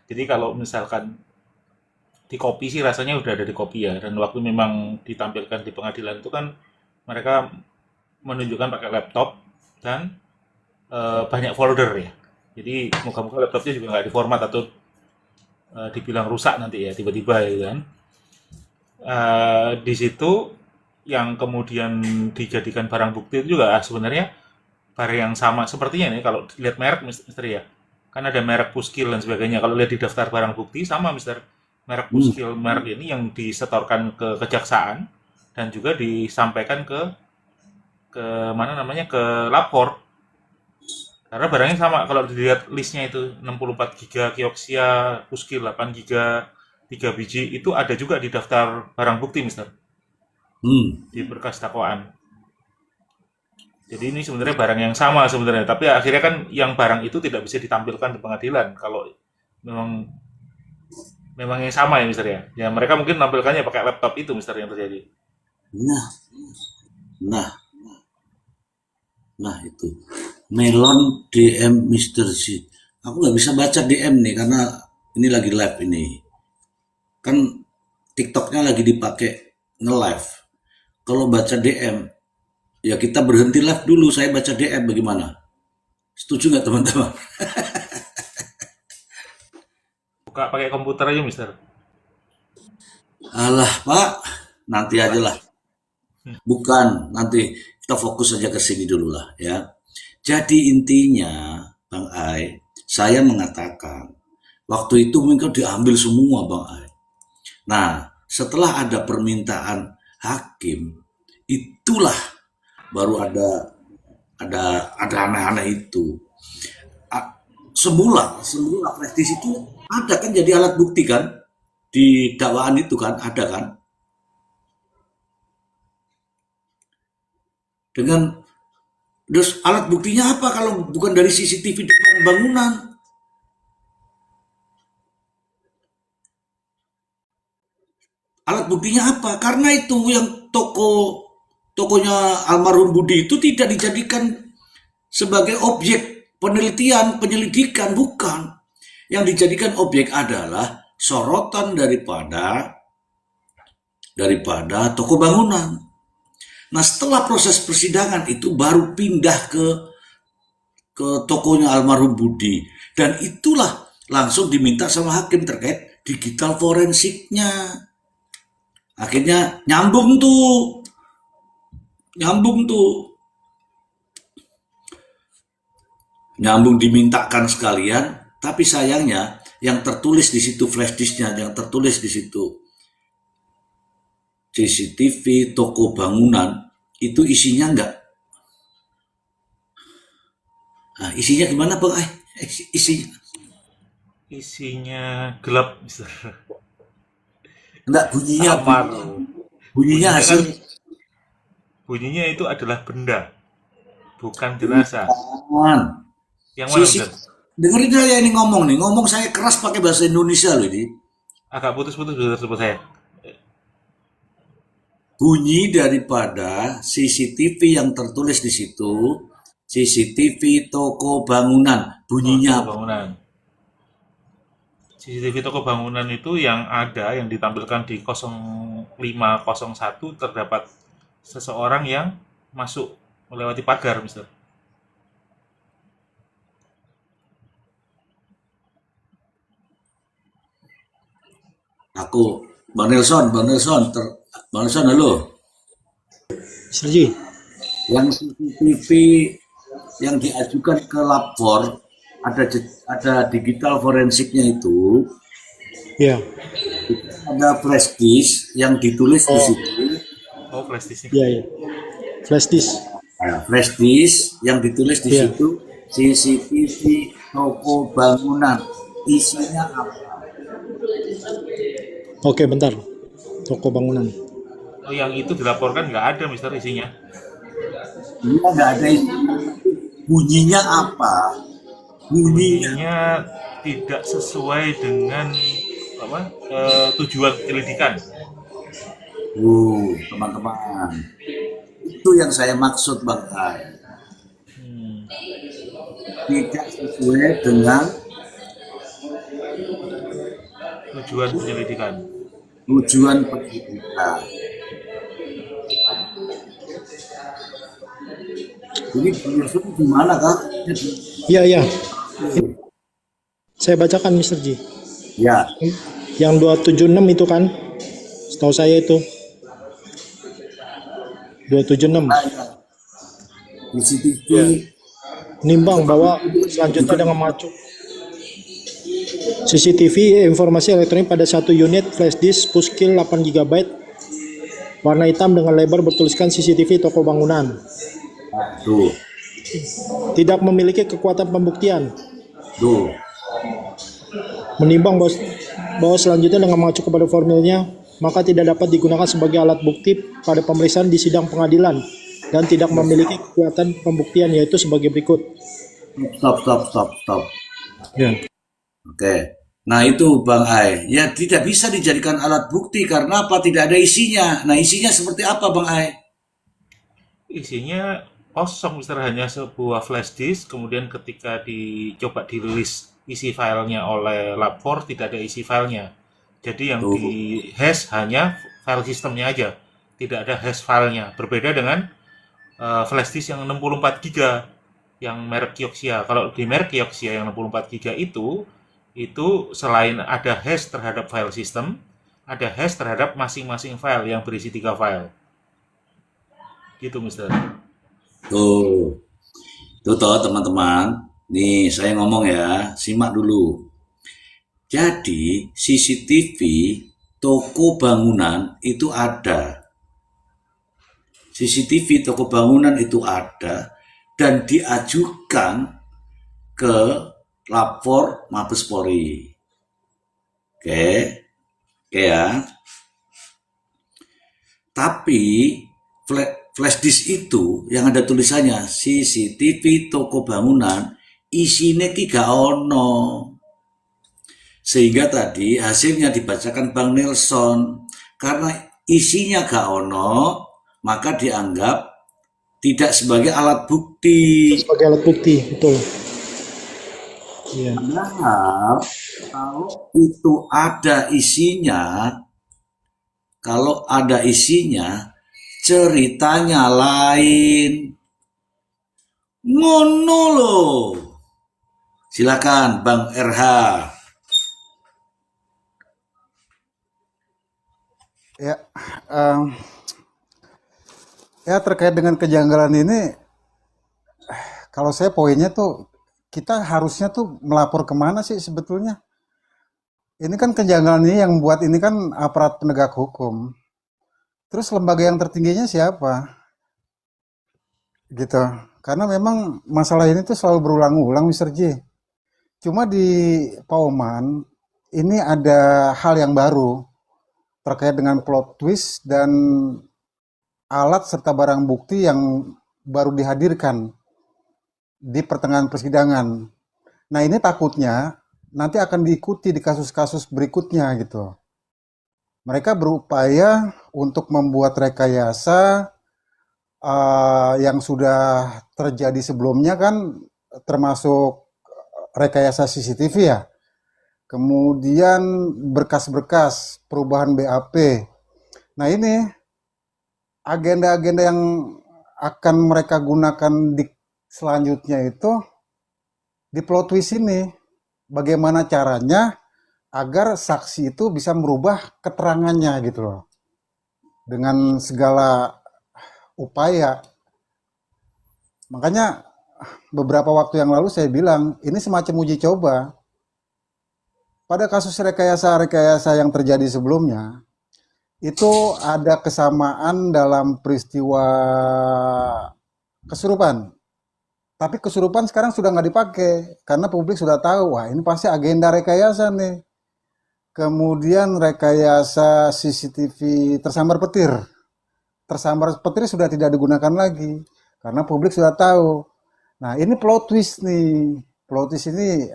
Jadi kalau misalkan di kopi sih rasanya udah ada di kopi ya. Dan waktu memang ditampilkan di pengadilan itu kan mereka menunjukkan pakai laptop dan banyak folder ya. Jadi moga-moga laptopnya juga nggak diformat atau dibilang rusak nanti ya tiba-tiba ya kan. Di situ yang kemudian dijadikan barang bukti itu juga sebenarnya barang yang sama sepertinya nih kalau lihat merek Mister ya. Kan ada merek Puskil dan sebagainya. Kalau lihat di daftar barang bukti sama Mister. Merek Puskil, merek ini yang disetorkan ke kejaksaan dan juga disampaikan ke mana namanya, ke lapor. Karena barangnya sama. Kalau dilihat listnya itu 64 giga Kioxia, Puskil 8 giga, 3 biji itu ada juga di daftar barang bukti Mister. Di berkas dakwaan. Jadi ini sebenarnya barang yang sama sebenarnya, tapi akhirnya kan yang barang itu tidak bisa ditampilkan di pengadilan kalau memang yang sama ya Mister ya. Ya mereka mungkin tampilkannya pakai laptop itu Mister yang terjadi. Nah, nah, nah itu. Melon DM Mr. Z. Aku nggak bisa baca DM nih karena ini lagi live ini. Kan TikToknya lagi dipakai nge-live. Kalau baca DM, ya kita berhenti live dulu, saya baca DM bagaimana? Setuju nggak teman-teman? Buka pakai komputer aja Mister. Alah Pak, nanti aja lah. Bukan, nanti kita fokus saja ke sini dulu lah ya. Jadi intinya Bang Ai, saya mengatakan waktu itu mungkin diambil semua Bang Ai. Nah, setelah ada permintaan hakim, itulah baru ada aneh-aneh itu. Semula flash disk itu ada kan jadi alat bukti kan di dakwaan itu kan ada kan. Terus alat buktinya apa kalau bukan dari CCTV depan bangunan? Alat buktinya apa? Karena itu yang tokonya almarhum Budi itu tidak dijadikan sebagai objek penelitian, penyelidikan, bukan. Yang dijadikan objek adalah sorotan daripada toko bangunan. Nah, setelah proses persidangan itu baru pindah ke tokonya almarhum Budi. Dan itulah langsung diminta sama hakim terkait digital forensiknya. Akhirnya nyambung tuh. Nyambung dimintakan sekalian, tapi sayangnya yang tertulis di situ flash disknya, yang tertulis di situ CCTV toko bangunan itu isinya enggak. Nah, isinya gimana Bang? Isinya gelap Mister. Enggak, Samar. bunyinya hasil Bunyinya itu adalah benda, bukan jenazah. bukan. Yang mana CC Mister? dengerin saya ini ngomong nih. Ngomong saya keras pakai bahasa Indonesia loh ini. Agak putus-putus tersebut saya. Bunyi daripada CCTV yang tertulis di situ, CCTV toko bangunan. Bunyinya Toko bangunan. CCTV toko bangunan itu yang ada, yang ditampilkan di 0501 terdapat seseorang yang masuk melewati pagar, Mister. aku, Bang Nelson, halo. Sergi. Yang CCTV yang diajukan ke lapor ada digital forensiknya itu, Ya. ada flash disk yang ditulis di situ. Oh, flash disk. Iya, iya. Flash disk. Nah, flash disk yang ditulis di Iya. situ CCTV toko bangunan. Isinya apa? Oke, bentar. Toko bangunan. Oh, yang itu dilaporkan nggak ada, Mister, isinya. Ini nggak ada isinya. Bunyinya apa? Bunyinya Bunyinya tidak sesuai dengan apa tujuan penyelidikan. teman-teman. Itu yang saya maksud, Bang Ai. Tidak sesuai dengan Tujuan penyelidikan. tujuan penyelidikan. Jadi penyusun gimana, Kak? Iya, iya. Saya bacakan, Mr. Ji. Ya, Yang 276 itu kan? Setahu saya itu. 276. CCTV Nimbang bahwa selanjutnya dengan mengacu CCTV informasi elektronik pada satu unit flash disk puskil 8 GB warna hitam dengan lebar bertuliskan CCTV toko bangunan. tuh, Tidak memiliki kekuatan pembuktian. tuh. Menimbang bahwa selanjutnya dengan mengacu kepada formilnya, maka tidak dapat digunakan sebagai alat bukti pada pemeriksaan di sidang pengadilan dan tidak memiliki kekuatan pembuktian, yaitu sebagai berikut. Stop. Ya. Oke. Nah itu Bang Ai, ya tidak bisa dijadikan alat bukti karena apa? Tidak ada isinya. Nah isinya seperti apa Bang Ai? Isinya kosong, Mister, hanya sebuah flash disk. Kemudian ketika dicoba dirilis isi filenya oleh lapor, tidak ada isi filenya. Jadi yang Tuh. di hash hanya file sistemnya aja, tidak ada hash filenya. Berbeda dengan flash disk yang 64 GB yang merek Kioxia. Kalau di merek Kioxia yang 64 GB itu selain ada hash terhadap file sistem, ada hash terhadap masing-masing file yang berisi 3 file. Gitu, Mister. Tuh toh teman-teman. Nih saya ngomong ya, simak dulu. Jadi CCTV toko bangunan itu ada. CCTV toko bangunan itu ada dan diajukan ke lapor Mabes Polri. Oke ya. Tapi flash disk itu yang ada tulisannya CCTV toko bangunan isinya ki gak ono. Sehingga tadi hasilnya dibacakan Bang Nelson. Karena isinya gak ono, maka dianggap tidak sebagai alat bukti. Sebagai alat bukti, betul. Iya. Padahal kalau itu ada isinya, kalau ada isinya, ceritanya lain. Ngono loh. Silakan Bang RH. Ya, ya terkait dengan kejanggalan ini, kalau saya poinnya tuh kita harusnya tuh melapor kemana sih sebetulnya? Ini kan kejanggalan ini yang buat ini kan aparat penegak hukum. Terus lembaga yang tertingginya siapa? Gitu. Karena memang masalah ini tuh selalu berulang-ulang, Mr. J. Cuma di Pauman ini ada hal yang baru terkait dengan plot twist dan alat serta barang bukti yang baru dihadirkan di pertengahan persidangan. Nah ini takutnya nanti akan diikuti di kasus-kasus berikutnya gitu. Mereka berupaya untuk membuat rekayasa yang sudah terjadi sebelumnya kan, termasuk rekayasa CCTV ya. Kemudian berkas-berkas perubahan BAP. Nah ini agenda-agenda yang akan mereka gunakan di selanjutnya itu di plot twist ini. Bagaimana caranya agar saksi itu bisa merubah keterangannya gitu loh. Dengan segala upaya. Makanya beberapa waktu yang lalu saya bilang, ini semacam uji coba. Pada kasus rekayasa-rekayasa yang terjadi sebelumnya, itu ada kesamaan dalam peristiwa kesurupan. Tapi kesurupan sekarang sudah nggak dipakai, karena publik sudah tahu, wah ini pasti agenda rekayasa nih. Kemudian rekayasa CCTV tersambar petir. Tersambar petir sudah tidak digunakan lagi, karena publik sudah tahu. Nah ini plot twist nih. Plot twist ini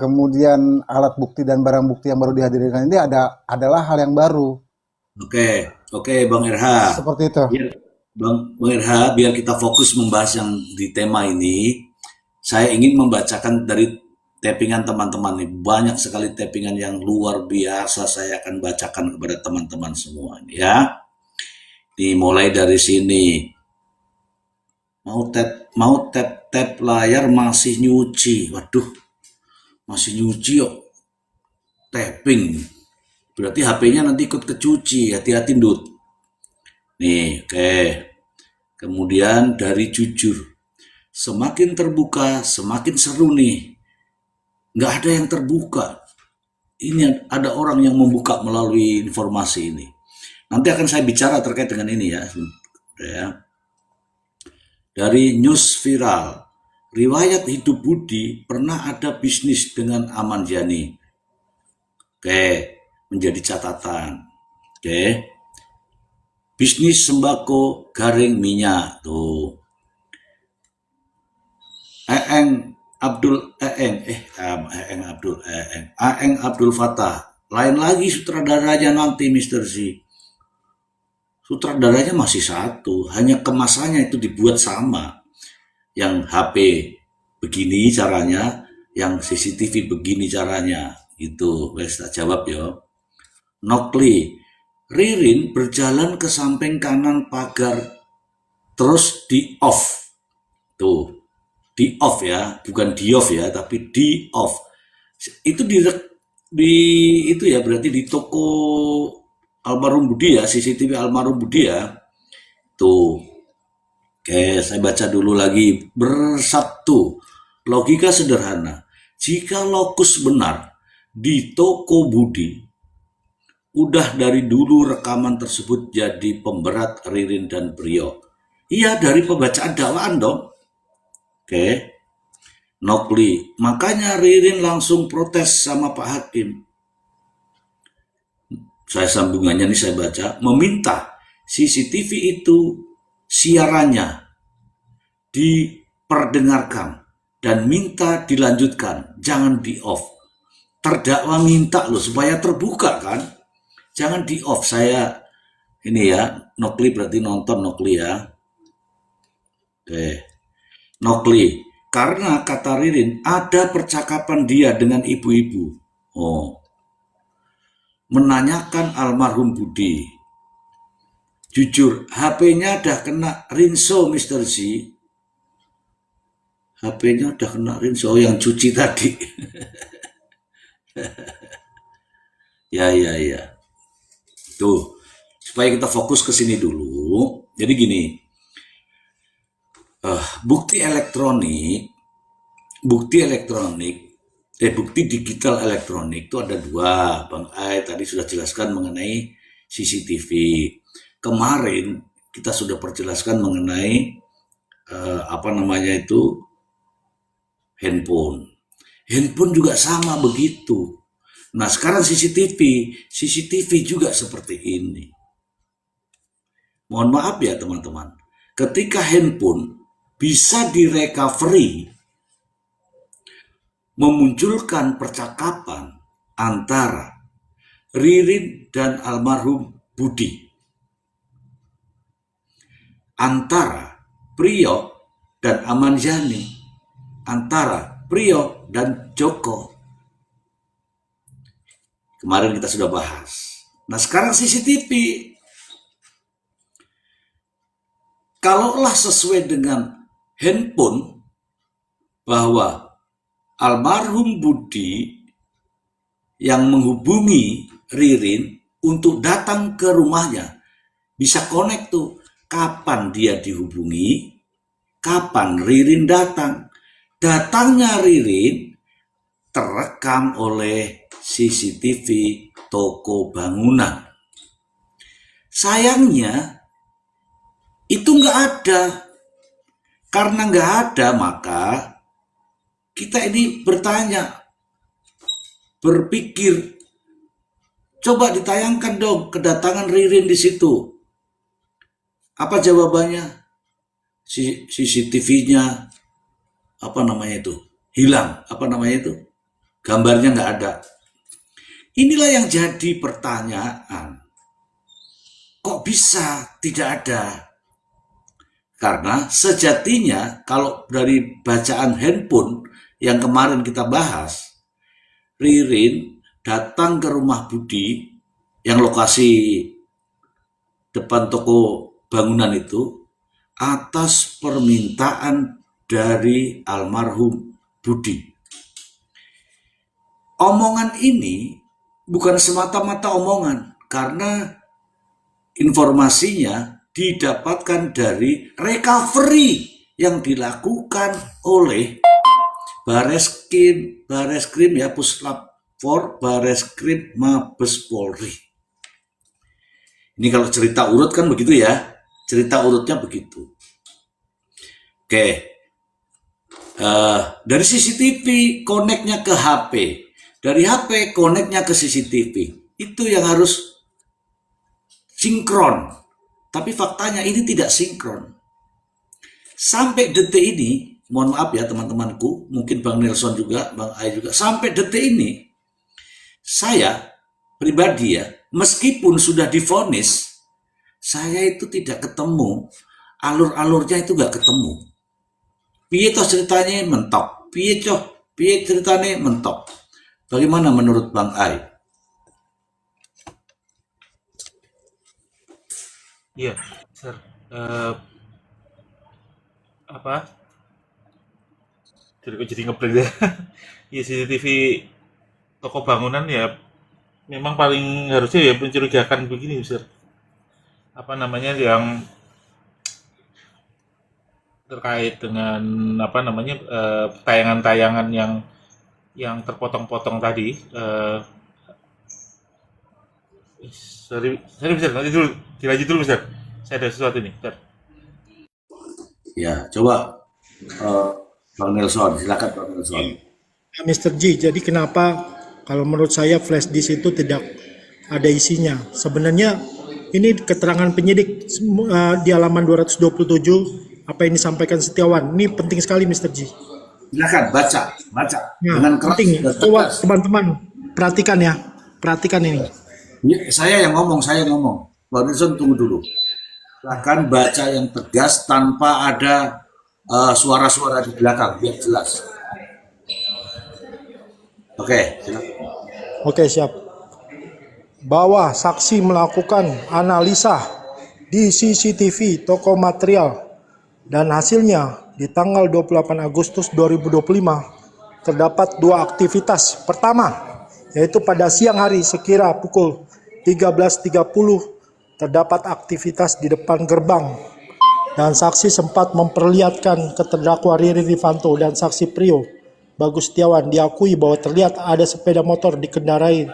kemudian alat bukti dan barang bukti yang baru dihadirkan ini adalah hal yang baru. Oke, Bang RH. Seperti itu. Bang RH, biar kita fokus membahas yang di tema ini, saya ingin membacakan dari tappingan teman-teman nih. Banyak sekali tappingan yang luar biasa, saya akan bacakan kepada teman-teman semua ya. Dimulai dari sini. Mau tap layar masih nyuci. Waduh, masih nyuci yuk. Tapping. Berarti HP-nya nanti ikut kecuci. Hati-hati, Dut. Nih, oke. Kemudian dari jujur. Semakin terbuka, semakin seru nih. Nggak ada yang terbuka. Ini ada orang yang membuka melalui informasi ini. Nanti akan saya bicara terkait dengan ini ya. Dari news viral. Riwayat hidup Budi pernah ada bisnis dengan Aman Yani. Oke, menjadi catatan. Oke. Bisnis sembako garing minyak tuh. Aeng Abdul Fattah. Lain lagi sutradaranya nanti Mr. Z. Sutradaranya masih satu, hanya kemasannya itu dibuat sama. Yang HP begini caranya, yang CCTV begini caranya. Itu, wes tak jawab ya. Nokli, Ririn berjalan ke samping kanan pagar, terus di off. Tuh, di off ya, bukan di off ya, tapi di off. Itu di itu ya, berarti di toko almarhum Budi ya, CCTV almarhum Budi ya. Tuh. Oke, saya baca dulu lagi. Bersabtu, logika sederhana. Jika lokus benar di toko Budi, udah dari dulu rekaman tersebut jadi pemberat Ririn dan Priok. Iya, dari pembacaan dakwaan dong. Oke. Nokli, makanya Ririn langsung protes sama Pak Hakim. Saya sambungannya nih saya baca, meminta CCTV itu siarannya diperdengarkan dan minta dilanjutkan, jangan di off. Terdakwa minta loh supaya terbuka kan, jangan di off. Saya ini ya, Nokli berarti nonton Nokli ya. Oke, Nokli, karena kata Ririn ada percakapan dia dengan ibu-ibu. Oh, menanyakan almarhum Budi. Jujur, HP-nya udah kena rinso Mr. Z. HP-nya udah kena rinso yang cuci tadi. Ya. Tuh, supaya kita fokus ke sini dulu. Jadi gini, bukti digital elektronik itu ada dua. Bang Ai tadi sudah jelaskan mengenai CCTV. Kemarin kita sudah perjelaskan mengenai handphone. Handphone juga sama begitu. Nah sekarang CCTV juga seperti ini. Mohon maaf ya teman-teman. Ketika handphone bisa direcovery memunculkan percakapan antara Ririn dan almarhum Budi, antara Priyo dan Amanjani, antara Priyo dan Joko. Kemarin kita sudah bahas. Nah sekarang CCTV, kalaulah sesuai dengan handphone bahwa almarhum Budi yang menghubungi Ririn untuk datang ke rumahnya, bisa connect tuh kapan dia dihubungi, kapan Ririn datang. Datangnya Ririn terekam oleh CCTV toko bangunan. Sayangnya itu nggak ada. Karena nggak ada, maka kita ini bertanya, berpikir, coba ditayangkan dong kedatangan Ririn di situ. Apa jawabannya? CCTV-nya apa namanya itu? Hilang. Apa namanya itu? Gambarnya nggak ada. Inilah yang jadi pertanyaan. Kok bisa tidak ada? Karena sejatinya kalau dari bacaan handphone yang kemarin kita bahas, Ririn datang ke rumah Budi yang lokasi depan toko bangunan itu atas permintaan dari almarhum Budi. Omongan ini bukan semata-mata omongan, karena informasinya didapatkan dari recovery yang dilakukan oleh Bareskrim ya, Puslap 4 Bareskrim Mabes Polri. Ini kalau cerita urut kan begitu ya, cerita urutnya begitu. Oke, dari CCTV connect-nya ke HP, dari HP connect-nya ke CCTV, itu yang harus sinkron. Tapi faktanya ini tidak sinkron. Sampai detik ini, mohon maaf ya teman-temanku, mungkin Bang Nelson juga, Bang Ai juga, sampai detik ini, saya pribadi ya, meskipun sudah divonis, saya itu tidak ketemu, alur-alurnya itu gak ketemu. Piye toh ceritanya mentok, piye ceritanya mentok. Bagaimana menurut Bang Ai? Iya, Sir. Apa? Jadi ngeblank ya. Ya CCTV toko bangunan ya memang paling harusnya ya mencurigakan begini, Sir. Apa namanya yang terkait dengan apa namanya tayangan-tayangan yang terpotong-potong tadi. Sorry, Mister, nanti dulu, dilanjut dulu, Mister. Saya ada sesuatu nih, Mister. Ya, coba Bang Nelson, silakan Bang Nelson. Mr. G, jadi kenapa kalau menurut saya flash disk itu tidak ada isinya? Sebenarnya ini keterangan penyidik di halaman 227 apa yang disampaikan Setiawan. Ini penting sekali Mr. G. Silakan baca Ya, dengan keras. penting. Coba teman-teman perhatikan ya, perhatikan ini. Saya yang ngomong. Bang Nelson tunggu dulu. Silakan baca yang tegas tanpa ada suara-suara di belakang, biar jelas. Oke, silakan. Oke, siap. Bahwa saksi melakukan analisa di CCTV toko material dan hasilnya di tanggal 28 Agustus 2025 terdapat dua aktivitas. Pertama, yaitu pada siang hari sekira pukul 13.30 terdapat aktivitas di depan gerbang dan saksi sempat memperlihatkan ke terdakwa Riri Rifanto dan saksi Priyo Bagus Setiawan diakui bahwa terlihat ada sepeda motor dikendarai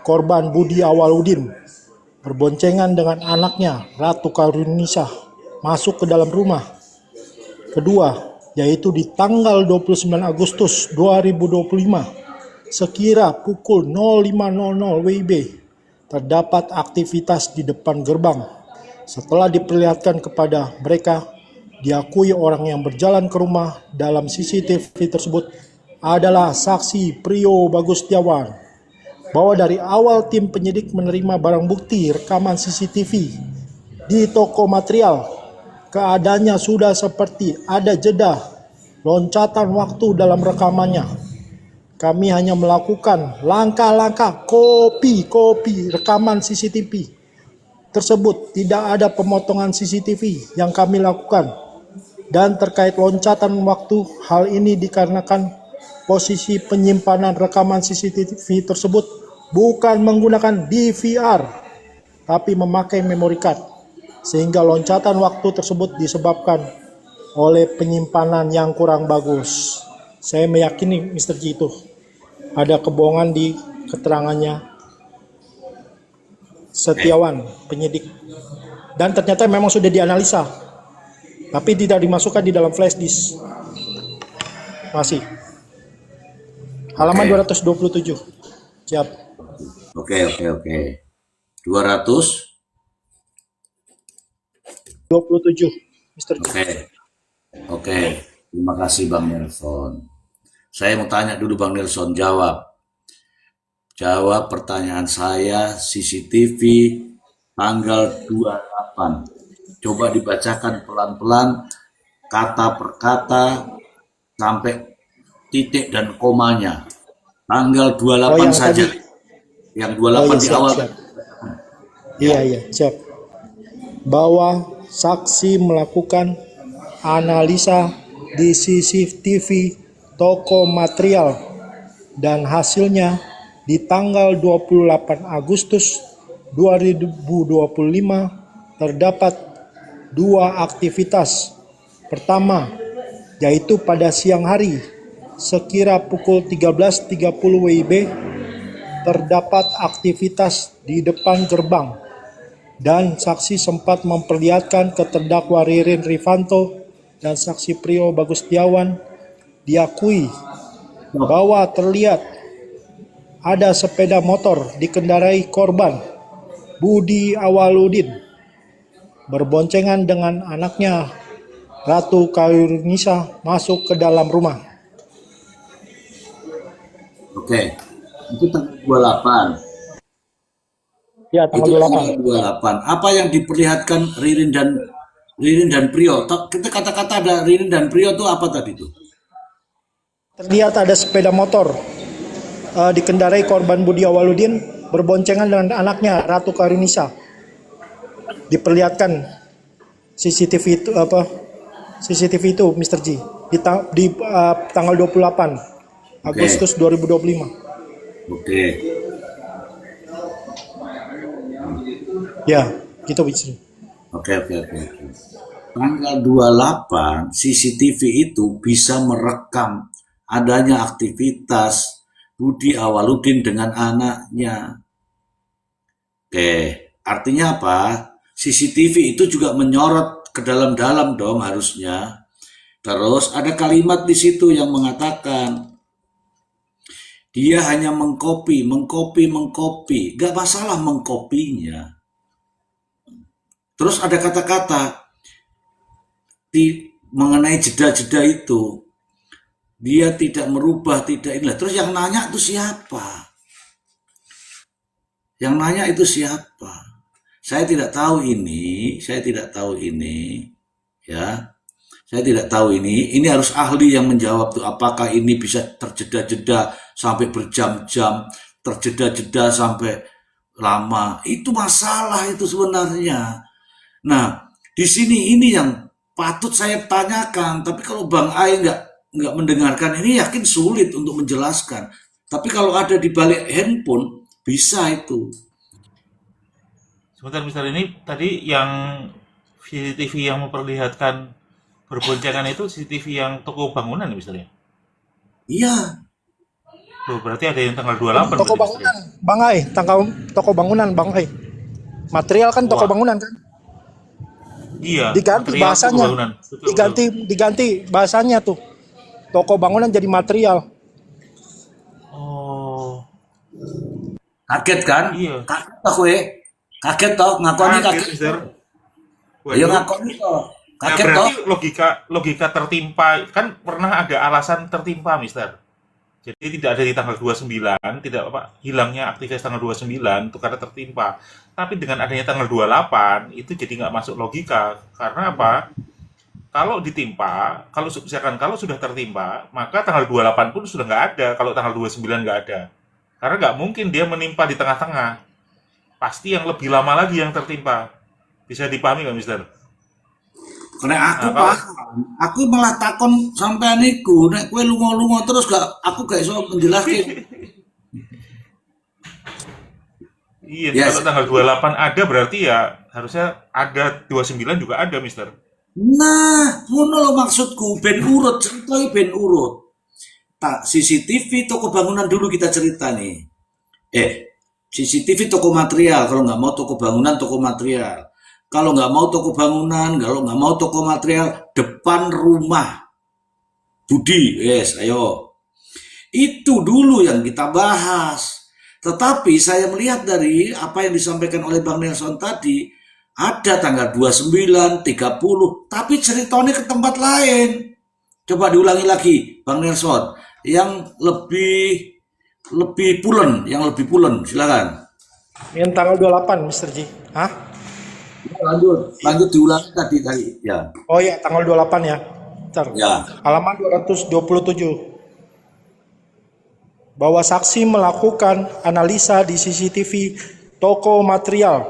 korban Budi Awaludin berboncengan dengan anaknya Ratu Karunisah masuk ke dalam rumah. Kedua, yaitu di tanggal 29 Agustus 2025 sekira pukul 05.00 WIB terdapat aktivitas di depan gerbang. Setelah diperlihatkan kepada mereka, diakui orang yang berjalan ke rumah dalam CCTV tersebut adalah saksi Prio Bagustiawan, bahwa dari awal tim penyidik menerima barang bukti rekaman CCTV di toko material, keadaannya sudah seperti ada jeda loncatan waktu dalam rekamannya. Kami hanya melakukan langkah-langkah kopi rekaman CCTV tersebut. Tidak ada pemotongan CCTV yang kami lakukan. Dan terkait loncatan waktu, hal ini dikarenakan posisi penyimpanan rekaman CCTV tersebut bukan menggunakan DVR, tapi memakai memory card, sehingga loncatan waktu tersebut disebabkan oleh penyimpanan yang kurang bagus. Saya meyakini Mr. G itu ada kebohongan di keterangannya Setiawan, penyidik. Dan ternyata memang sudah dianalisa, tapi tidak dimasukkan di dalam flash disk. Masih. Halaman 227. Siap. Oke. 227, Mr. G. Oke. Terima kasih Bang Nelson. Saya mau tanya dulu Bang Nelson, jawab pertanyaan saya. CCTV tanggal 28. Coba dibacakan pelan-pelan kata per kata sampai titik dan komanya. Tanggal 28 saja. Tadi. Yang 28 di awal. Siap. Iya, siap. Bahwa saksi melakukan analisa di CCTV toko material dan hasilnya di tanggal 28 Agustus 2025 terdapat dua aktivitas. Pertama, yaitu pada siang hari sekira pukul 13.30 WIB terdapat aktivitas di depan gerbang dan saksi sempat memperlihatkan ke terdakwa Ririn Rifanto dan saksi Prio Bagustiawan diakui bahwa terlihat ada sepeda motor dikendarai korban Budi Awaludin berboncengan dengan anaknya Ratu Kairunisa masuk ke dalam rumah. Oke, itu tanggal 28. Ya, tanggal 28. Apa yang diperlihatkan Ririn dan Prio? Kita kata-kata ada Ririn dan Prio itu apa tadi itu? Terlihat ada sepeda motor dikendarai korban Budi Awaludin berboncengan dengan anaknya Ratu Kairunisa. Diperlihatkan CCTV itu Mr. G di tanggal 28 Agustus 2025. Oke. Ya, gitu Mr. Oke. Tanggal 28 CCTV itu bisa merekam adanya aktivitas Budi Awaludin dengan anaknya. Oke, artinya apa? CCTV itu juga menyorot ke dalam-dalam dong harusnya. Terus ada kalimat di situ yang mengatakan dia hanya mengcopy. Gak masalah mengkopinya. Terus ada kata-kata mengenai jeda-jeda itu. Dia tidak merubah, tidak inilah. Terus yang nanya itu siapa? Saya tidak tahu ini. Ya. Saya tidak tahu ini. Ini harus ahli yang menjawab tuh. Apakah ini bisa terjeda-jeda sampai berjam-jam, terjeda-jeda sampai lama. Itu masalah itu sebenarnya. Nah, di sini ini yang patut saya tanyakan. Tapi kalau Bang Ai nggak mendengarkan ini, yakin sulit untuk menjelaskan. Tapi kalau ada di balik handphone, bisa itu. Sebentar, Mister, ini tadi yang CCTV yang memperlihatkan berboncengan itu CCTV yang toko bangunan ya, Mister ya? Iya. Oh, berarti ada yang tanggal 28. Toko bangunan, Bang Ai, toko bangunan, Bang Ai. Material kan toko bangunan kan? Iya. Diganti bahasanya. Diganti bahasanya tuh. Toko bangunan jadi material. Oh. Kaget kan? Iya. Kaget aku Kaget toh, ngakoni kaget. Mister. Ayo ngakoni toh. Kaget Nah, toh. berarti logika tertimpa kan pernah ada alasan tertimpa, Mister. Jadi tidak ada di tanggal 29, tidak apa hilangnya aktivitas tanggal 29 itu karena tertimpa. Tapi dengan adanya tanggal 28 itu jadi nggak masuk logika. Karena apa? Kalau ditimpa, kalau misalkan kalau sudah tertimpa, maka tanggal 28 pun sudah nggak ada. Kalau tanggal 29 nggak ada. Karena nggak mungkin dia menimpa di tengah-tengah. Pasti yang lebih lama lagi yang tertimpa. Bisa dipahami nggak, Mister? Karena aku Nah, kalau paham, aku malah takon sampean iku, nek kowe lunga-lunga terus aku gak iso menjelaskan. iya, Ya, kalau tanggal 28 ada berarti ya harusnya ada 29 juga ada, Mister. nah, ngono lho maksudku, ben urut, ceritanya ben urut. Tak CCTV toko bangunan dulu kita cerita nih. CCTV toko material, kalau nggak mau toko bangunan, toko material. Kalau nggak mau toko bangunan, kalau nggak mau toko material, depan rumah. Budi, yes, ayo. Itu dulu yang kita bahas. Tetapi saya melihat dari apa yang disampaikan oleh Bang Nelson tadi, ada tanggal 29, 30, tapi ceritanya ke tempat lain. Coba diulangi lagi, Bang Nelson, yang lebih pulen, silakan. Yang tanggal 28, Mr. Ji. Hah? Lanjut diulangi tadi ya. Oh iya, tanggal 28 ya. Bentar. Ya. Halaman 227. Bahwa saksi melakukan analisa di CCTV toko material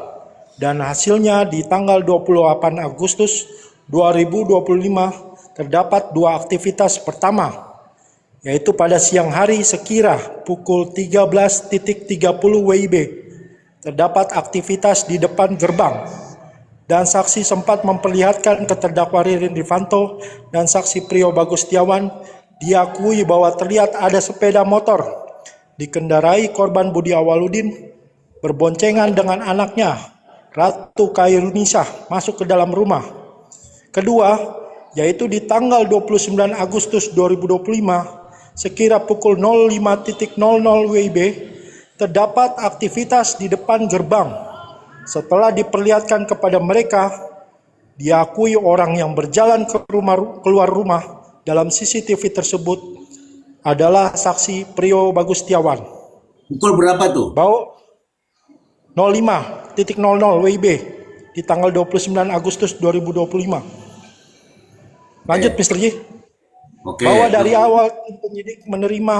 dan hasilnya di tanggal 28 Agustus 2025 terdapat dua aktivitas. Pertama, yaitu pada siang hari sekira pukul 13.30 WIB terdapat aktivitas di depan gerbang, dan saksi sempat memperlihatkan ke terdakwa Ririn Rifanto dan saksi Prio Bagustiawan diakui bahwa terlihat ada sepeda motor dikendarai korban Budi Awaludin berboncengan dengan anaknya Ratu Khairunisah masuk ke dalam rumah. Kedua, yaitu di tanggal 29 Agustus 2025 sekira pukul 05.00 WIB terdapat aktivitas di depan gerbang. Setelah diperlihatkan kepada mereka, diakui orang yang berjalan keluar rumah dalam CCTV tersebut adalah saksi Prio Bagustiawan. Pukul berapa tuh? Bahwa 05.00 WIB di tanggal 29 Agustus 2025. Lanjut, Mr. J. Oke. Bahwa dari awal tim penyidik menerima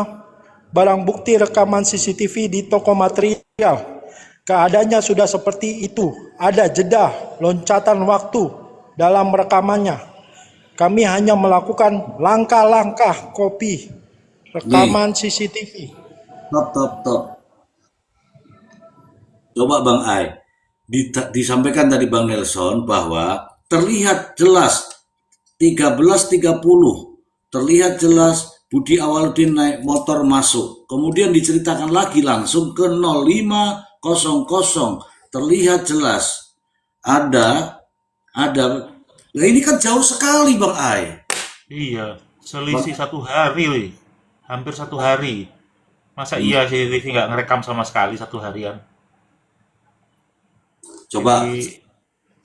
barang bukti rekaman CCTV di toko material. Keadaannya sudah seperti itu. Ada jeda, loncatan waktu dalam rekamannya. Kami hanya melakukan langkah-langkah copy rekaman CCTV. Top. Coba Bang Ai, disampaikan tadi Bang Nelson bahwa terlihat jelas 13.30, terlihat jelas Budi Awaludin naik motor masuk. Kemudian diceritakan lagi langsung ke 05.00, terlihat jelas ada. Nah ini kan jauh sekali Bang Ai. Iya, selisih 1 hari, wih. Hampir 1 hari. Masa iya CCTV nggak ngerekam sama sekali 1 harian? Coba Jadi,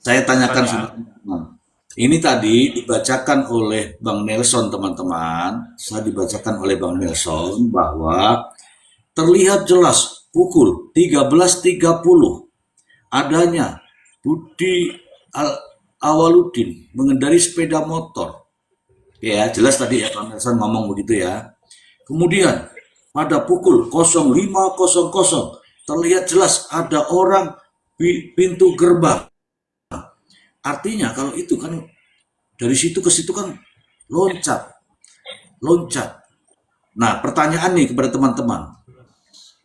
saya tanyakan tanya. sama teman-teman. Ini tadi dibacakan oleh Bang Nelson, teman-teman. Saya dibacakan oleh Bang Nelson bahwa terlihat jelas pukul 13.30 adanya Budi Awaludin mengendarai sepeda motor. Ya, jelas tadi ya Bang Nelson ngomong begitu ya. Kemudian pada pukul 05.00 terlihat jelas ada orang di pintu gerbang. Artinya kalau itu kan dari situ ke situ kan loncat. Nah, pertanyaan nih kepada teman-teman.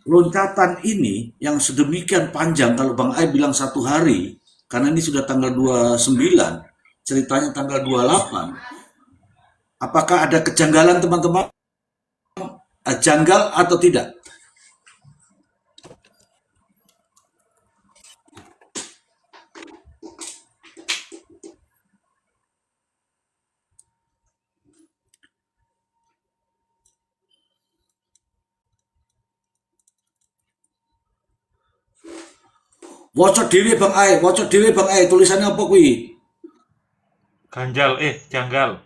Loncatan ini yang sedemikian panjang, kalau Bang Ai bilang 1 hari, karena ini sudah tanggal 29, ceritanya tanggal 28. Apakah ada kejanggalan teman-teman? Janggal atau tidak? Wocok dhewe Bang Ai, tulisannya apa kuwi? Janggal.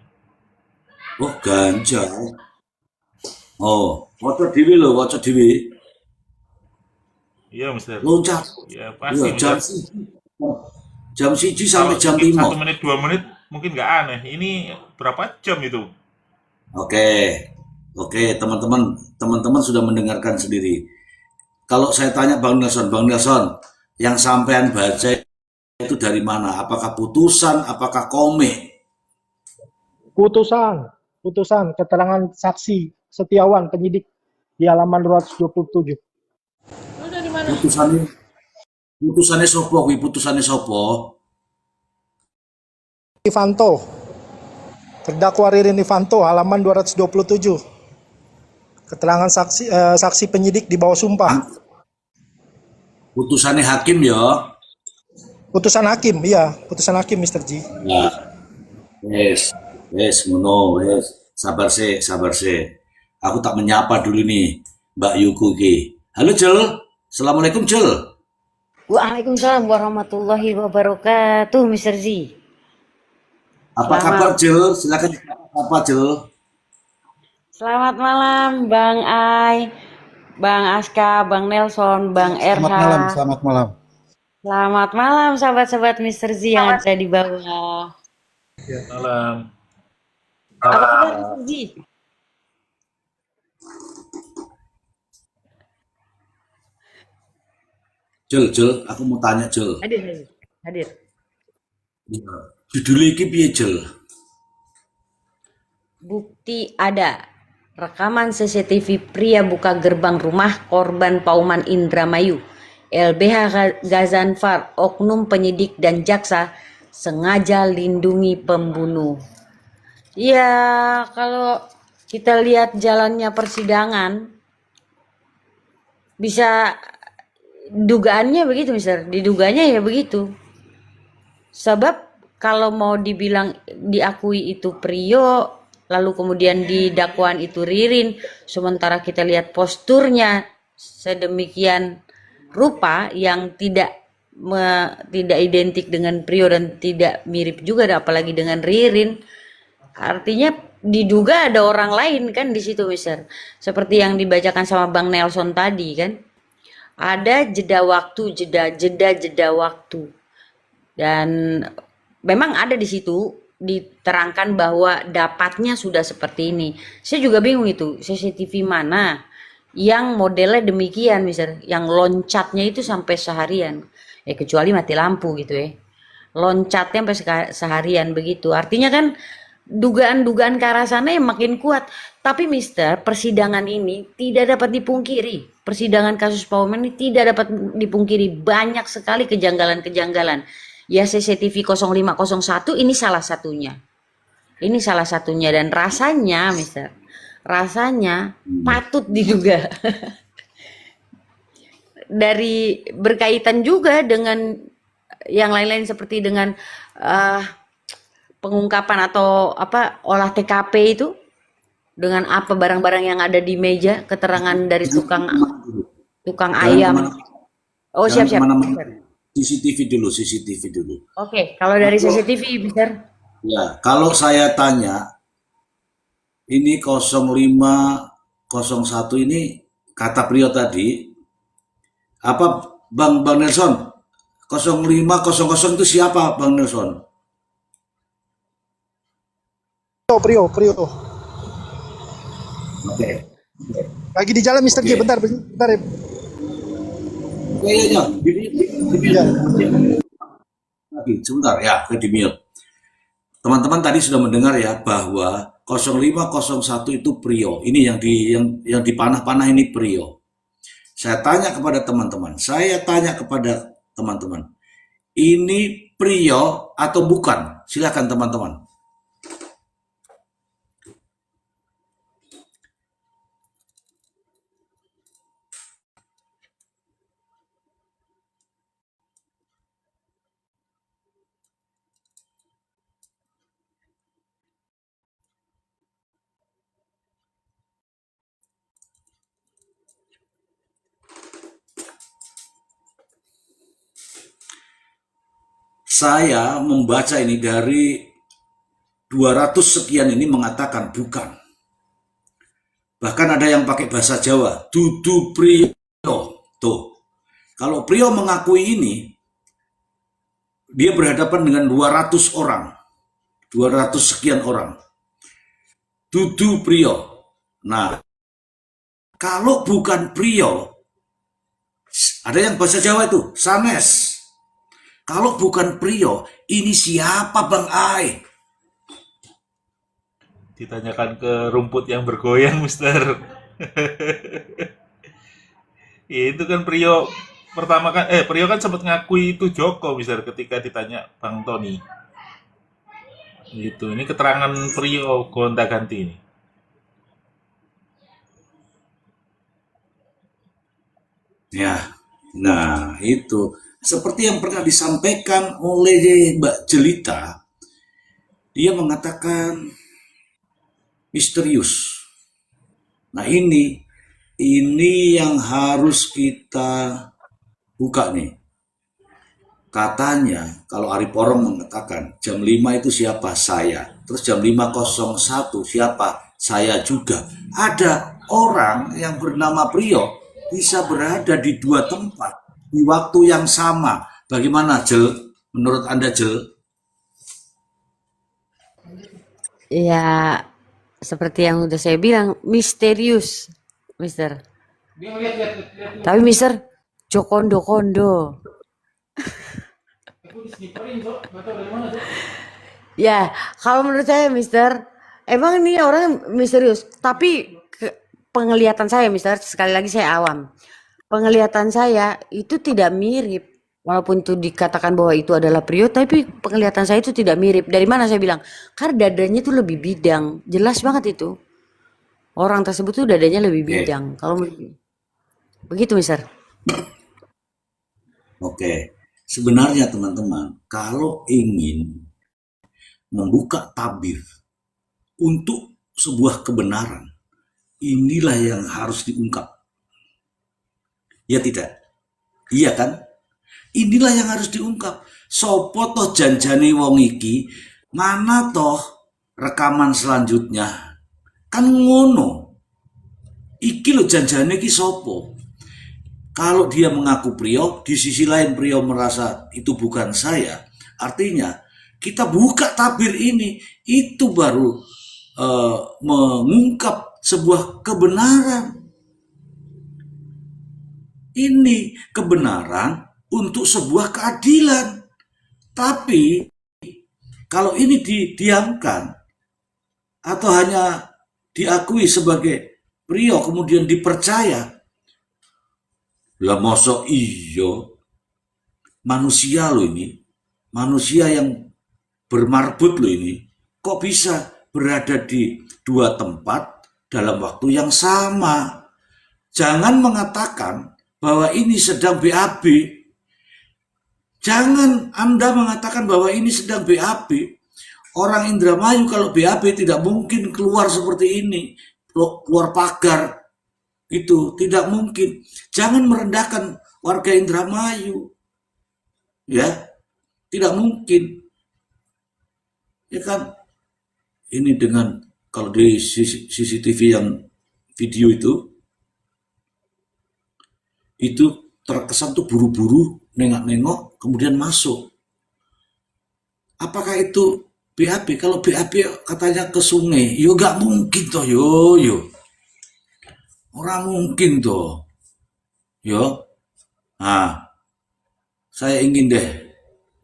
Oh, ganjal. Oh, waca dhewe lho, waca dhewe. Iya, Mister. Loncat. Ya, Iya, pasti, Mister. jam 1 Kalau sampai jam mungkin 5. 1 menit, 2 menit, mungkin nggak aneh. Ini berapa jam itu? Oke. Oke, teman-teman sudah mendengarkan sendiri. Kalau saya tanya Bang Nelson, yang sampean baca itu dari mana? Apakah putusan, apakah komik? Putusan keterangan saksi Setiawan penyidik di halaman 227. Putusannya, putusannya sopo, putusannya sopo? Ivanto, terdakwa Ririn Ivanto, halaman 227. Keterangan saksi penyidik di bawah sumpah. Putusannya hakim ya. Putusan hakim, iya, putusan hakim Mr. G. Nah, ngono, sabar sih. Aku tak menyapa dulu nih, Mbak Yuku ki. Halo Jel, Assalamualaikum Jel. Waalaikumsalam warahmatullahi wabarakatuh, Mr. Z. Apa kabar Jel? Silakan apa Jel? Selamat malam, Bang Ai, Bang Aska, Bang Nelson, Bang RH. Selamat malam. Selamat malam, sahabat-sahabat Mr. Z yang ada di bawah. Malam. Apa kabar, Mr. Z? Jel, aku mau tanya Jel. Hadir. Ya, judulnya iki piye Jel? Bukti ada. Rekaman CCTV pria buka gerbang rumah korban Pauman Indramayu. LBH Gazanfar, oknum penyidik dan jaksa sengaja lindungi pembunuh. Ya, kalau kita lihat jalannya persidangan, bisa dugaannya begitu, Mister. Diduganya ya begitu. Sebab kalau mau dibilang diakui itu Prio, lalu kemudian di dakwaan itu Ririn, sementara kita lihat posturnya sedemikian rupa yang tidak identik dengan Prio dan tidak mirip juga, apalagi dengan Ririn. Artinya diduga ada orang lain kan di situ, Mister. Seperti yang dibacakan sama Bang Nelson tadi kan. Ada jeda waktu, jeda waktu. Dan memang ada di situ diterangkan bahwa dapatnya sudah seperti ini. Saya juga bingung itu CCTV mana yang modelnya demikian, Mister, yang loncatnya itu sampai seharian. Ya kecuali mati lampu gitu ya. Loncatnya sampai seharian begitu. Artinya kan dugaan-dugaan ke arah sana yang makin kuat. Tapi Mister, persidangan ini tidak dapat dipungkiri. Persidangan kasus Pauman ini tidak dapat dipungkiri. Banyak sekali kejanggalan-kejanggalan. Ya CCTV 0501 ini salah satunya. Ini salah satunya dan rasanya Mister, rasanya patut diduga. Dari berkaitan juga dengan yang lain-lain seperti dengan pengungkapan atau apa olah TKP itu, dengan apa barang-barang yang ada di meja, keterangan dari tukang ayam. Oh siap. CCTV dulu. Oke, kalau dari CCTV, Mister. Ya, kalau saya tanya, ini 0501 ini kata Prio tadi, apa Bang Nelson? 0500 itu siapa Bang Nelson? Prio. Oke. Lagi di jalan Mr. G, bentar ya. Iya. Lagi sebentar ya, di mute. Teman-teman tadi sudah mendengar ya bahwa 0501 itu Prio. Ini yang dipanah-panah ini Prio. Saya tanya kepada teman-teman. Ini Prio atau bukan? Silakan teman-teman. Saya membaca ini dari 200 sekian ini mengatakan bukan. Bahkan ada yang pakai bahasa Jawa, dudu priyo. Tuh, kalau Priyo mengakui ini, dia berhadapan dengan 200 orang, 200 sekian orang. Dudu Priyo. Nah, kalau bukan Priyo, ada yang bahasa Jawa itu, sanes. Kalau bukan Priyo, ini siapa Bang Ai? Ditanyakan ke rumput yang bergoyang, Mister. Itu kan Priyo pertama kan, Priyo kan sempat ngakui itu Joko, Mister, ketika ditanya Bang Tony. Gitu. Ini keterangan Priyo gonta-ganti ini. Ya, nah itu. Seperti yang pernah disampaikan oleh Mbak Jelita, dia mengatakan misterius. Nah ini yang harus kita buka nih. Katanya kalau Ari Porong mengatakan jam 5 itu siapa? Saya. Terus jam 5.01 siapa? Saya juga. Ada orang yang bernama Priyo bisa berada di dua tempat di waktu yang sama. Bagaimana, Jel? Menurut Anda, Jel? Ya, seperti yang udah saya bilang, misterius, Mister. Tapi Mister, Jokondo-kondo. Ya, kalau menurut saya, Mister, emang ini orang misterius. Tapi penglihatan saya, Mister, sekali lagi saya awam. Penglihatan saya itu tidak mirip. Walaupun itu dikatakan bahwa itu adalah Priyo, tapi penglihatan saya itu tidak mirip. Dari mana saya bilang? Karena dadanya itu lebih bidang. Jelas banget itu. Orang tersebut tuh dadanya lebih bidang. Kalau begitu, Mister. Oke. Sebenarnya teman-teman, kalau ingin membuka tabir untuk sebuah kebenaran, inilah yang harus diungkap. Ya tidak? Iya kan? Inilah yang harus diungkap. Sopo toh janjane wong iki, mana toh rekaman selanjutnya? Kan ngono. Iki lo janjane iki sopo? Kalau dia mengaku Priyo, di sisi lain Priyo merasa itu bukan saya. Artinya kita buka tabir ini, itu baru mengungkap sebuah kebenaran. Ini kebenaran untuk sebuah keadilan. Tapi kalau ini didiamkan atau hanya diakui sebagai Priyo kemudian dipercaya, lah mosok iyo manusia lo ini, manusia yang bermarbut lo ini, kok bisa berada di dua tempat dalam waktu yang sama? Jangan mengatakan bahwa ini sedang BAB. Jangan Anda mengatakan bahwa ini sedang BAB. Orang Indramayu kalau BAB tidak mungkin keluar seperti ini, keluar pagar. Itu tidak mungkin. Jangan merendahkan warga Indramayu. Ya, tidak mungkin. Ya kan? Ini dengan kalau di CCTV yang video itu terkesan tuh buru-buru, nengok-nengok, kemudian masuk. Apakah itu BAB? Kalau BAB katanya ke sungai, yo gak mungkin toh, yo. Orang mungkin toh, yo. Nah, saya ingin deh,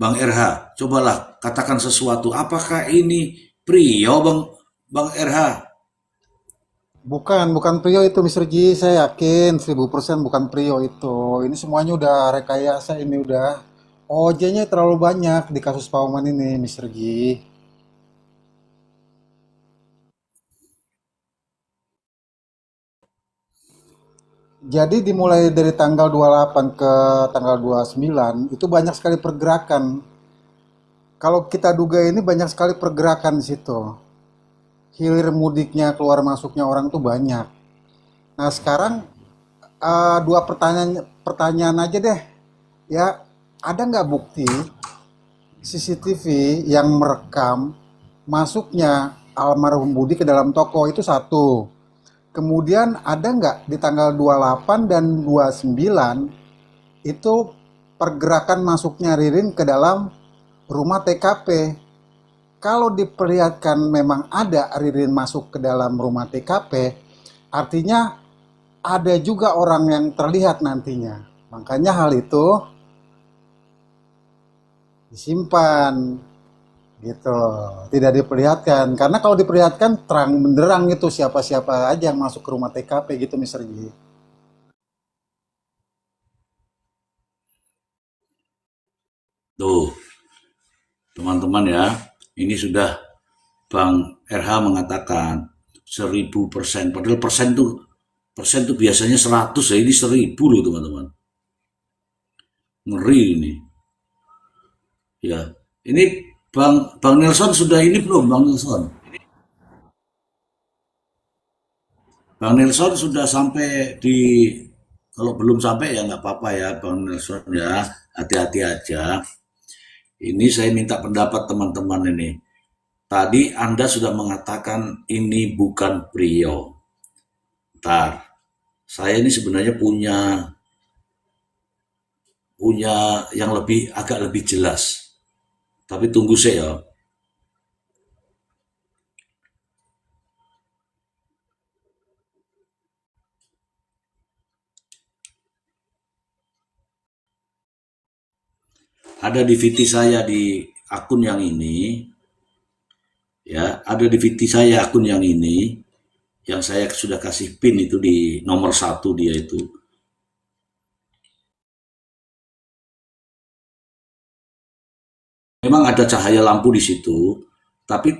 Bang RH, cobalah katakan sesuatu. Apakah ini Priyo, Bang RH? Bukan Priyo itu, Mr. G. Saya yakin 1000% bukan Priyo itu. Ini semuanya udah rekayasa, ini udah OJ-nya terlalu banyak di kasus Pauman ini, Mr. G. Jadi dimulai dari tanggal 28 ke tanggal 29 itu banyak sekali pergerakan. Kalau kita duga ini banyak sekali pergerakan di situ. Hilir mudiknya, keluar masuknya orang tuh banyak. Nah sekarang dua pertanyaan aja deh. Ya, ada nggak bukti CCTV yang merekam masuknya almarhum Budi ke dalam toko? Itu satu. Kemudian ada nggak di tanggal 28 dan 29 itu pergerakan masuknya Ririn ke dalam rumah TKP? Kalau diperlihatkan memang ada Ririn masuk ke dalam rumah TKP, artinya ada juga orang yang terlihat nantinya. Makanya hal itu disimpan gitu loh, tidak diperlihatkan, karena kalau diperlihatkan terang benderang itu siapa-siapa aja yang masuk ke rumah TKP gitu, Mr. Ji. Tuh, teman-teman ya, ini sudah Bang RH mengatakan 1000%, padahal persen tuh biasanya 100 ya, ini 1000 loh teman-teman. Ngeri ini. Ya, ini Bang Nelson sudah ini belum, Bang Nelson? Bang Nelson sudah sampai di, kalau belum sampai ya nggak apa-apa ya Bang Nelson ya, hati-hati aja. Ini saya minta pendapat teman-teman ini. Tadi Anda sudah mengatakan ini bukan Prio. Bentar, saya ini sebenarnya punya yang agak lebih jelas. Tapi tunggu saya. Ada di VT saya di akun yang ini. Ya, ada di VT saya akun yang ini. Yang saya sudah kasih pin itu di nomor 1 dia itu. Memang ada cahaya lampu di situ, tapi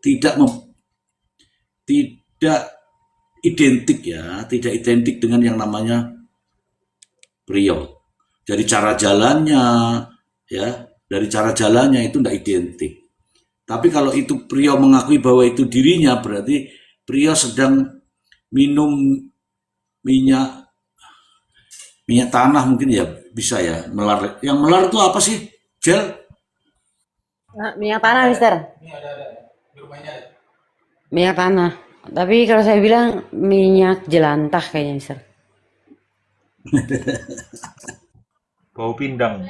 tidak identik ya, tidak identik dengan yang namanya Prio. Dari cara jalannya, ya, dari cara jalannya itu tidak identik. Tapi kalau itu Prio mengakui bahwa itu dirinya, berarti Prio sedang minum minyak tanah mungkin ya, bisa ya, melar. Yang melar itu apa sih? Gel? Minyak tanah, Mister. Ini ada di rumahnya ada. Minyak tanah. Tapi kalau saya bilang minyak jelantah kayaknya, Mister. Bau pindang.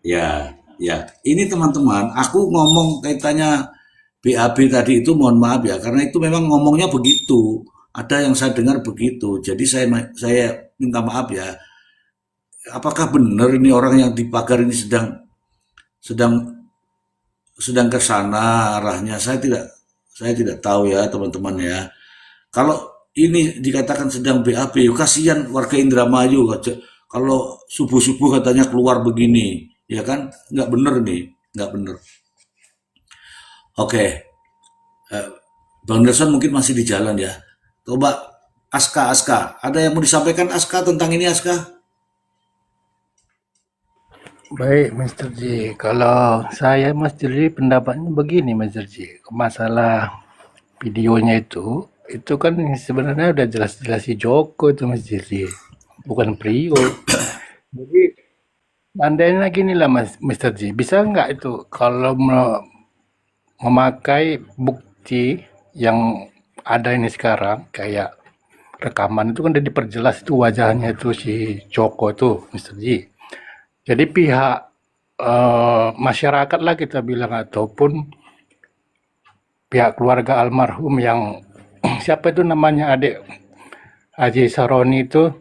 Ya, ya. Ini teman-teman, aku ngomong kaitannya BAB tadi itu mohon maaf ya, karena itu memang ngomongnya begitu. Ada yang saya dengar begitu. Jadi saya minta maaf ya. Apakah benar ini orang yang di pagar ini sedang ke sana arahnya? Saya tidak tahu ya teman-teman ya. Kalau ini dikatakan sedang BAB, kasihan warga Indramayu. Kalau subuh-subuh katanya keluar begini, ya kan? Nggak bener nih, nggak bener. Oke, Bang Nelson mungkin masih di jalan ya. Coba Aska, ada yang mau disampaikan Aska tentang ini Aska? Baik, Mr. J. Kalau saya, Mr. J, pendapatnya begini, Mr. J. Masalah videonya itu kan sebenarnya udah jelas-jelas si Joko itu, Mr. J. Bukan Prio. Jadi, andainya gini lah, Mr. J. Bisa nggak itu kalau memakai bukti yang ada ini sekarang, kayak rekaman itu kan udah diperjelas itu wajahnya itu si Joko itu, Mr. J. Jadi pihak masyarakat lah kita bilang, ataupun pihak keluarga almarhum yang siapa itu namanya, adik Haji Saroni itu,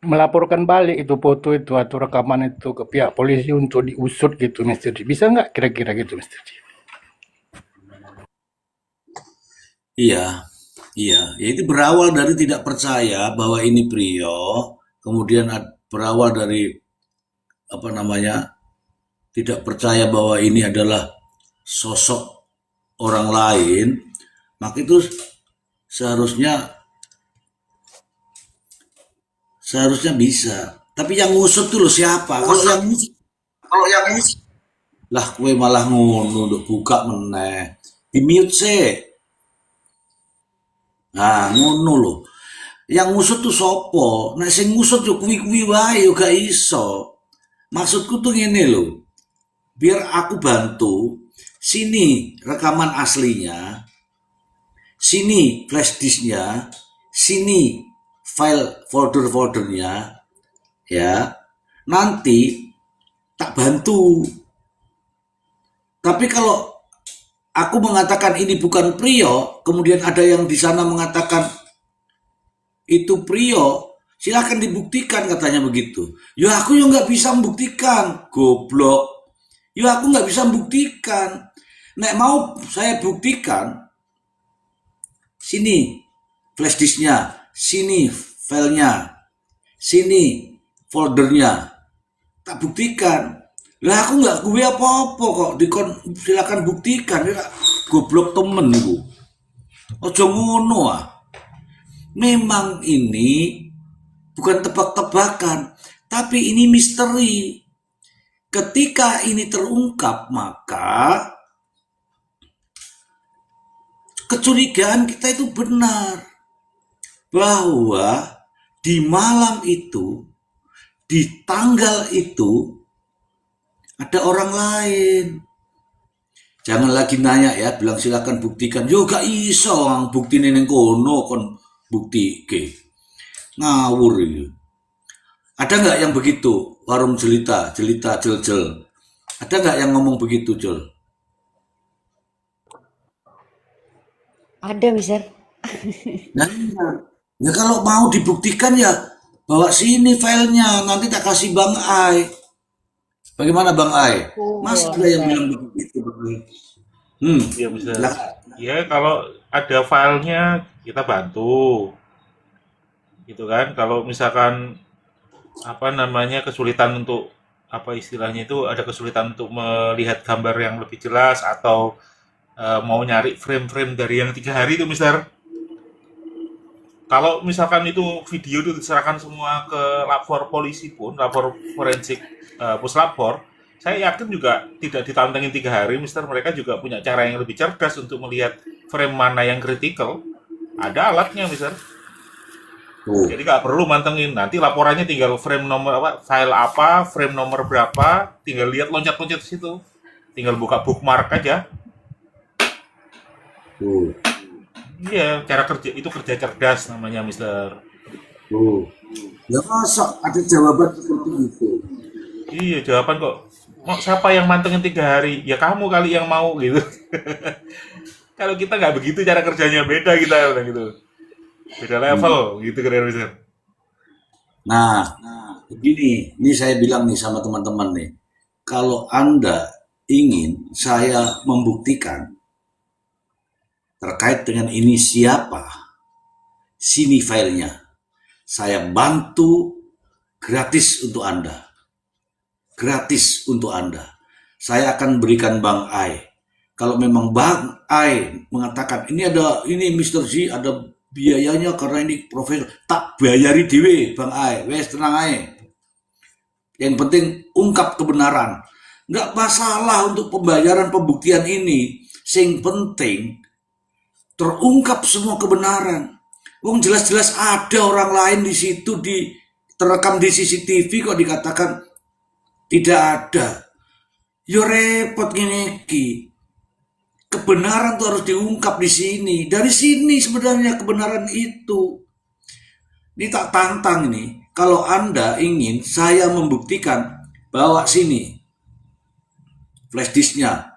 melaporkan balik itu foto itu atau rekaman itu ke pihak polisi untuk diusut gitu, Mr. J. Bisa nggak kira-kira gitu, Mr. J? Iya, iya. Ya itu berawal dari tidak percaya bahwa ini Prio, kemudian berawal dari apa namanya, tidak percaya bahwa ini adalah sosok orang lain, maka itu seharusnya bisa. Tapi yang ngusut tuh lo siapa? Kalau yang ngusut lah, kue malah ngono untuk buka meneh, di mute sih. Nah, ngono lo. Yang ngusut tuh sopo? Nah, sing ngusut yo kuwi wae yo gak iso. Maksudku tuh gini loh, biar aku bantu, sini rekaman aslinya, sini flash disknya, sini file folder-foldernya, ya. Nanti tak bantu. Tapi kalau aku mengatakan ini bukan Priyo, kemudian ada yang di sana mengatakan itu Priyo, silahkan dibuktikan katanya begitu. Ya aku yang nggak bisa membuktikan, goblok. Ya aku nggak bisa membuktikan. Nek mau saya buktikan, sini flash disknya, sini filenya, sini foldernya, tak buktikan. Lah aku nggak gue apa-apa kok, silakan buktikan. Ya, goblok temen gue. Ojo ngono ah. Memang ini bukan tebak-tebakan, tapi ini misteri. Ketika ini terungkap, maka kecurigaan kita itu benar. Bahwa di malam itu, di tanggal itu, ada orang lain. Jangan lagi nanya ya, bilang silakan buktikan. Yo gak iso ang bukti neneng kono kon bukti ke. Ngawur itu. Ada nggak yang begitu? Warung jelita, jel. Ada nggak yang ngomong begitu, Jol? Ada, Mister. Nah, ya kalau mau dibuktikan ya bawa sini filenya, nanti tak kasih Bang Ai. Bagaimana Bang Ai? Mas ada yang bilang begitu. Ya bisa. Ya kalau ada filenya kita bantu, gitu kan. Kalau misalkan kesulitan untuk istilahnya itu ada kesulitan untuk melihat gambar yang lebih jelas atau mau nyari frame-frame dari yang 3 hari itu, Mister. Kalau misalkan itu video itu diserahkan semua ke lapor polisi pun, lapor forensik puslapor, saya yakin juga tidak ditantangin 3 hari, Mister. Mereka juga punya cara yang lebih cerdas untuk melihat frame mana yang kritikal. Ada alatnya, Mister. Jadi nggak perlu mantengin. Nanti laporannya tinggal frame nomor file apa, frame nomor berapa, tinggal lihat loncat-loncat di situ. Tinggal buka bookmark aja. Iya, cara kerja itu kerja cerdas namanya, Mister. Ya masa ada jawaban seperti itu? Iya, jawaban kok. Mau siapa yang mantengin 3 hari? Ya kamu kali yang mau gitu. Kalau kita nggak begitu cara kerjanya, beda kita udah gitu. Beda level gitu kan, Mister. Nah, begini, ini saya bilang nih sama teman-teman nih. Kalau Anda ingin saya membuktikan terkait dengan ini siapa, sini filenya. Saya bantu gratis untuk Anda. Gratis untuk Anda. Saya akan berikan Bang Ai. Kalau memang Bang Ai mengatakan ini Mr. Z ada biayanya karena ini profesor, tak bayari dewe Bang Ai, wes tenang aja. Yang penting ungkap kebenaran. Nggak masalah untuk pembayaran pembuktian ini. Sing penting terungkap semua kebenaran. Wong jelas-jelas ada orang lain di situ terekam di CCTV kok dikatakan tidak ada. Yo repot gini ki. Kebenaran tuh harus diungkap di sini. Dari sini sebenarnya kebenaran itu. Ini tak tantang ini. Kalau Anda ingin saya membuktikan, bawa sini flash disknya,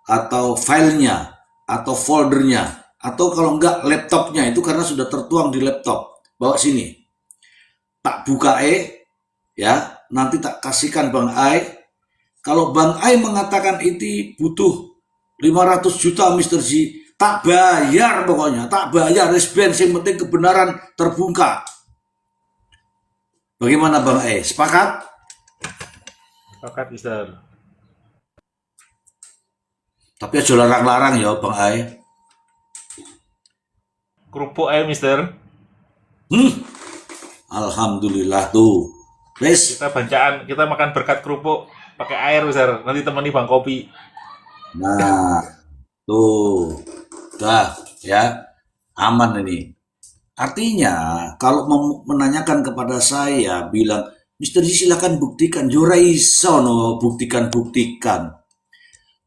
atau filenya, atau foldernya, atau kalau enggak laptopnya itu karena sudah tertuang di laptop. Bawa sini. Tak buka ya, nanti tak kasihkan Bang Ai. Kalau Bang Ai mengatakan itu butuh 500 juta Mr. Z, tak bayar pokoknya, tak bayar, resben, yang penting kebenaran terbongkar. Bagaimana Bang Ai? Sepakat? Sepakat, Mister. Tapi aja larang-larang ya Bang Ai. Kerupuk aja, Mister. Alhamdulillah tuh. Wes. Kita makan berkat kerupuk pakai air, Mister. Nanti temani Bang kopi. Nah, tuh, dah ya, aman ini. Artinya, kalau menanyakan kepada saya, bilang, Mr. Z silakan buktikan, Jora iso no buktikan.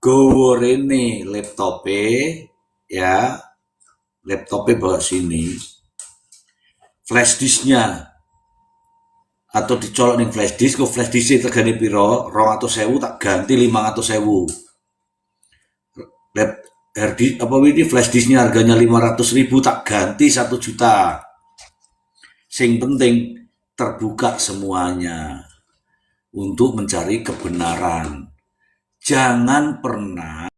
Gowo rene laptopnya, ya, laptopnya bawa sini, flash disknya atau dicolok nih flash disk, kok flash disknya tergani piro 200.000 tak ganti 500.000. Harddisk apa ini flash disknya harganya 500.000 tak ganti 1 juta. Sing penting terbuka semuanya untuk mencari kebenaran. Jangan pernah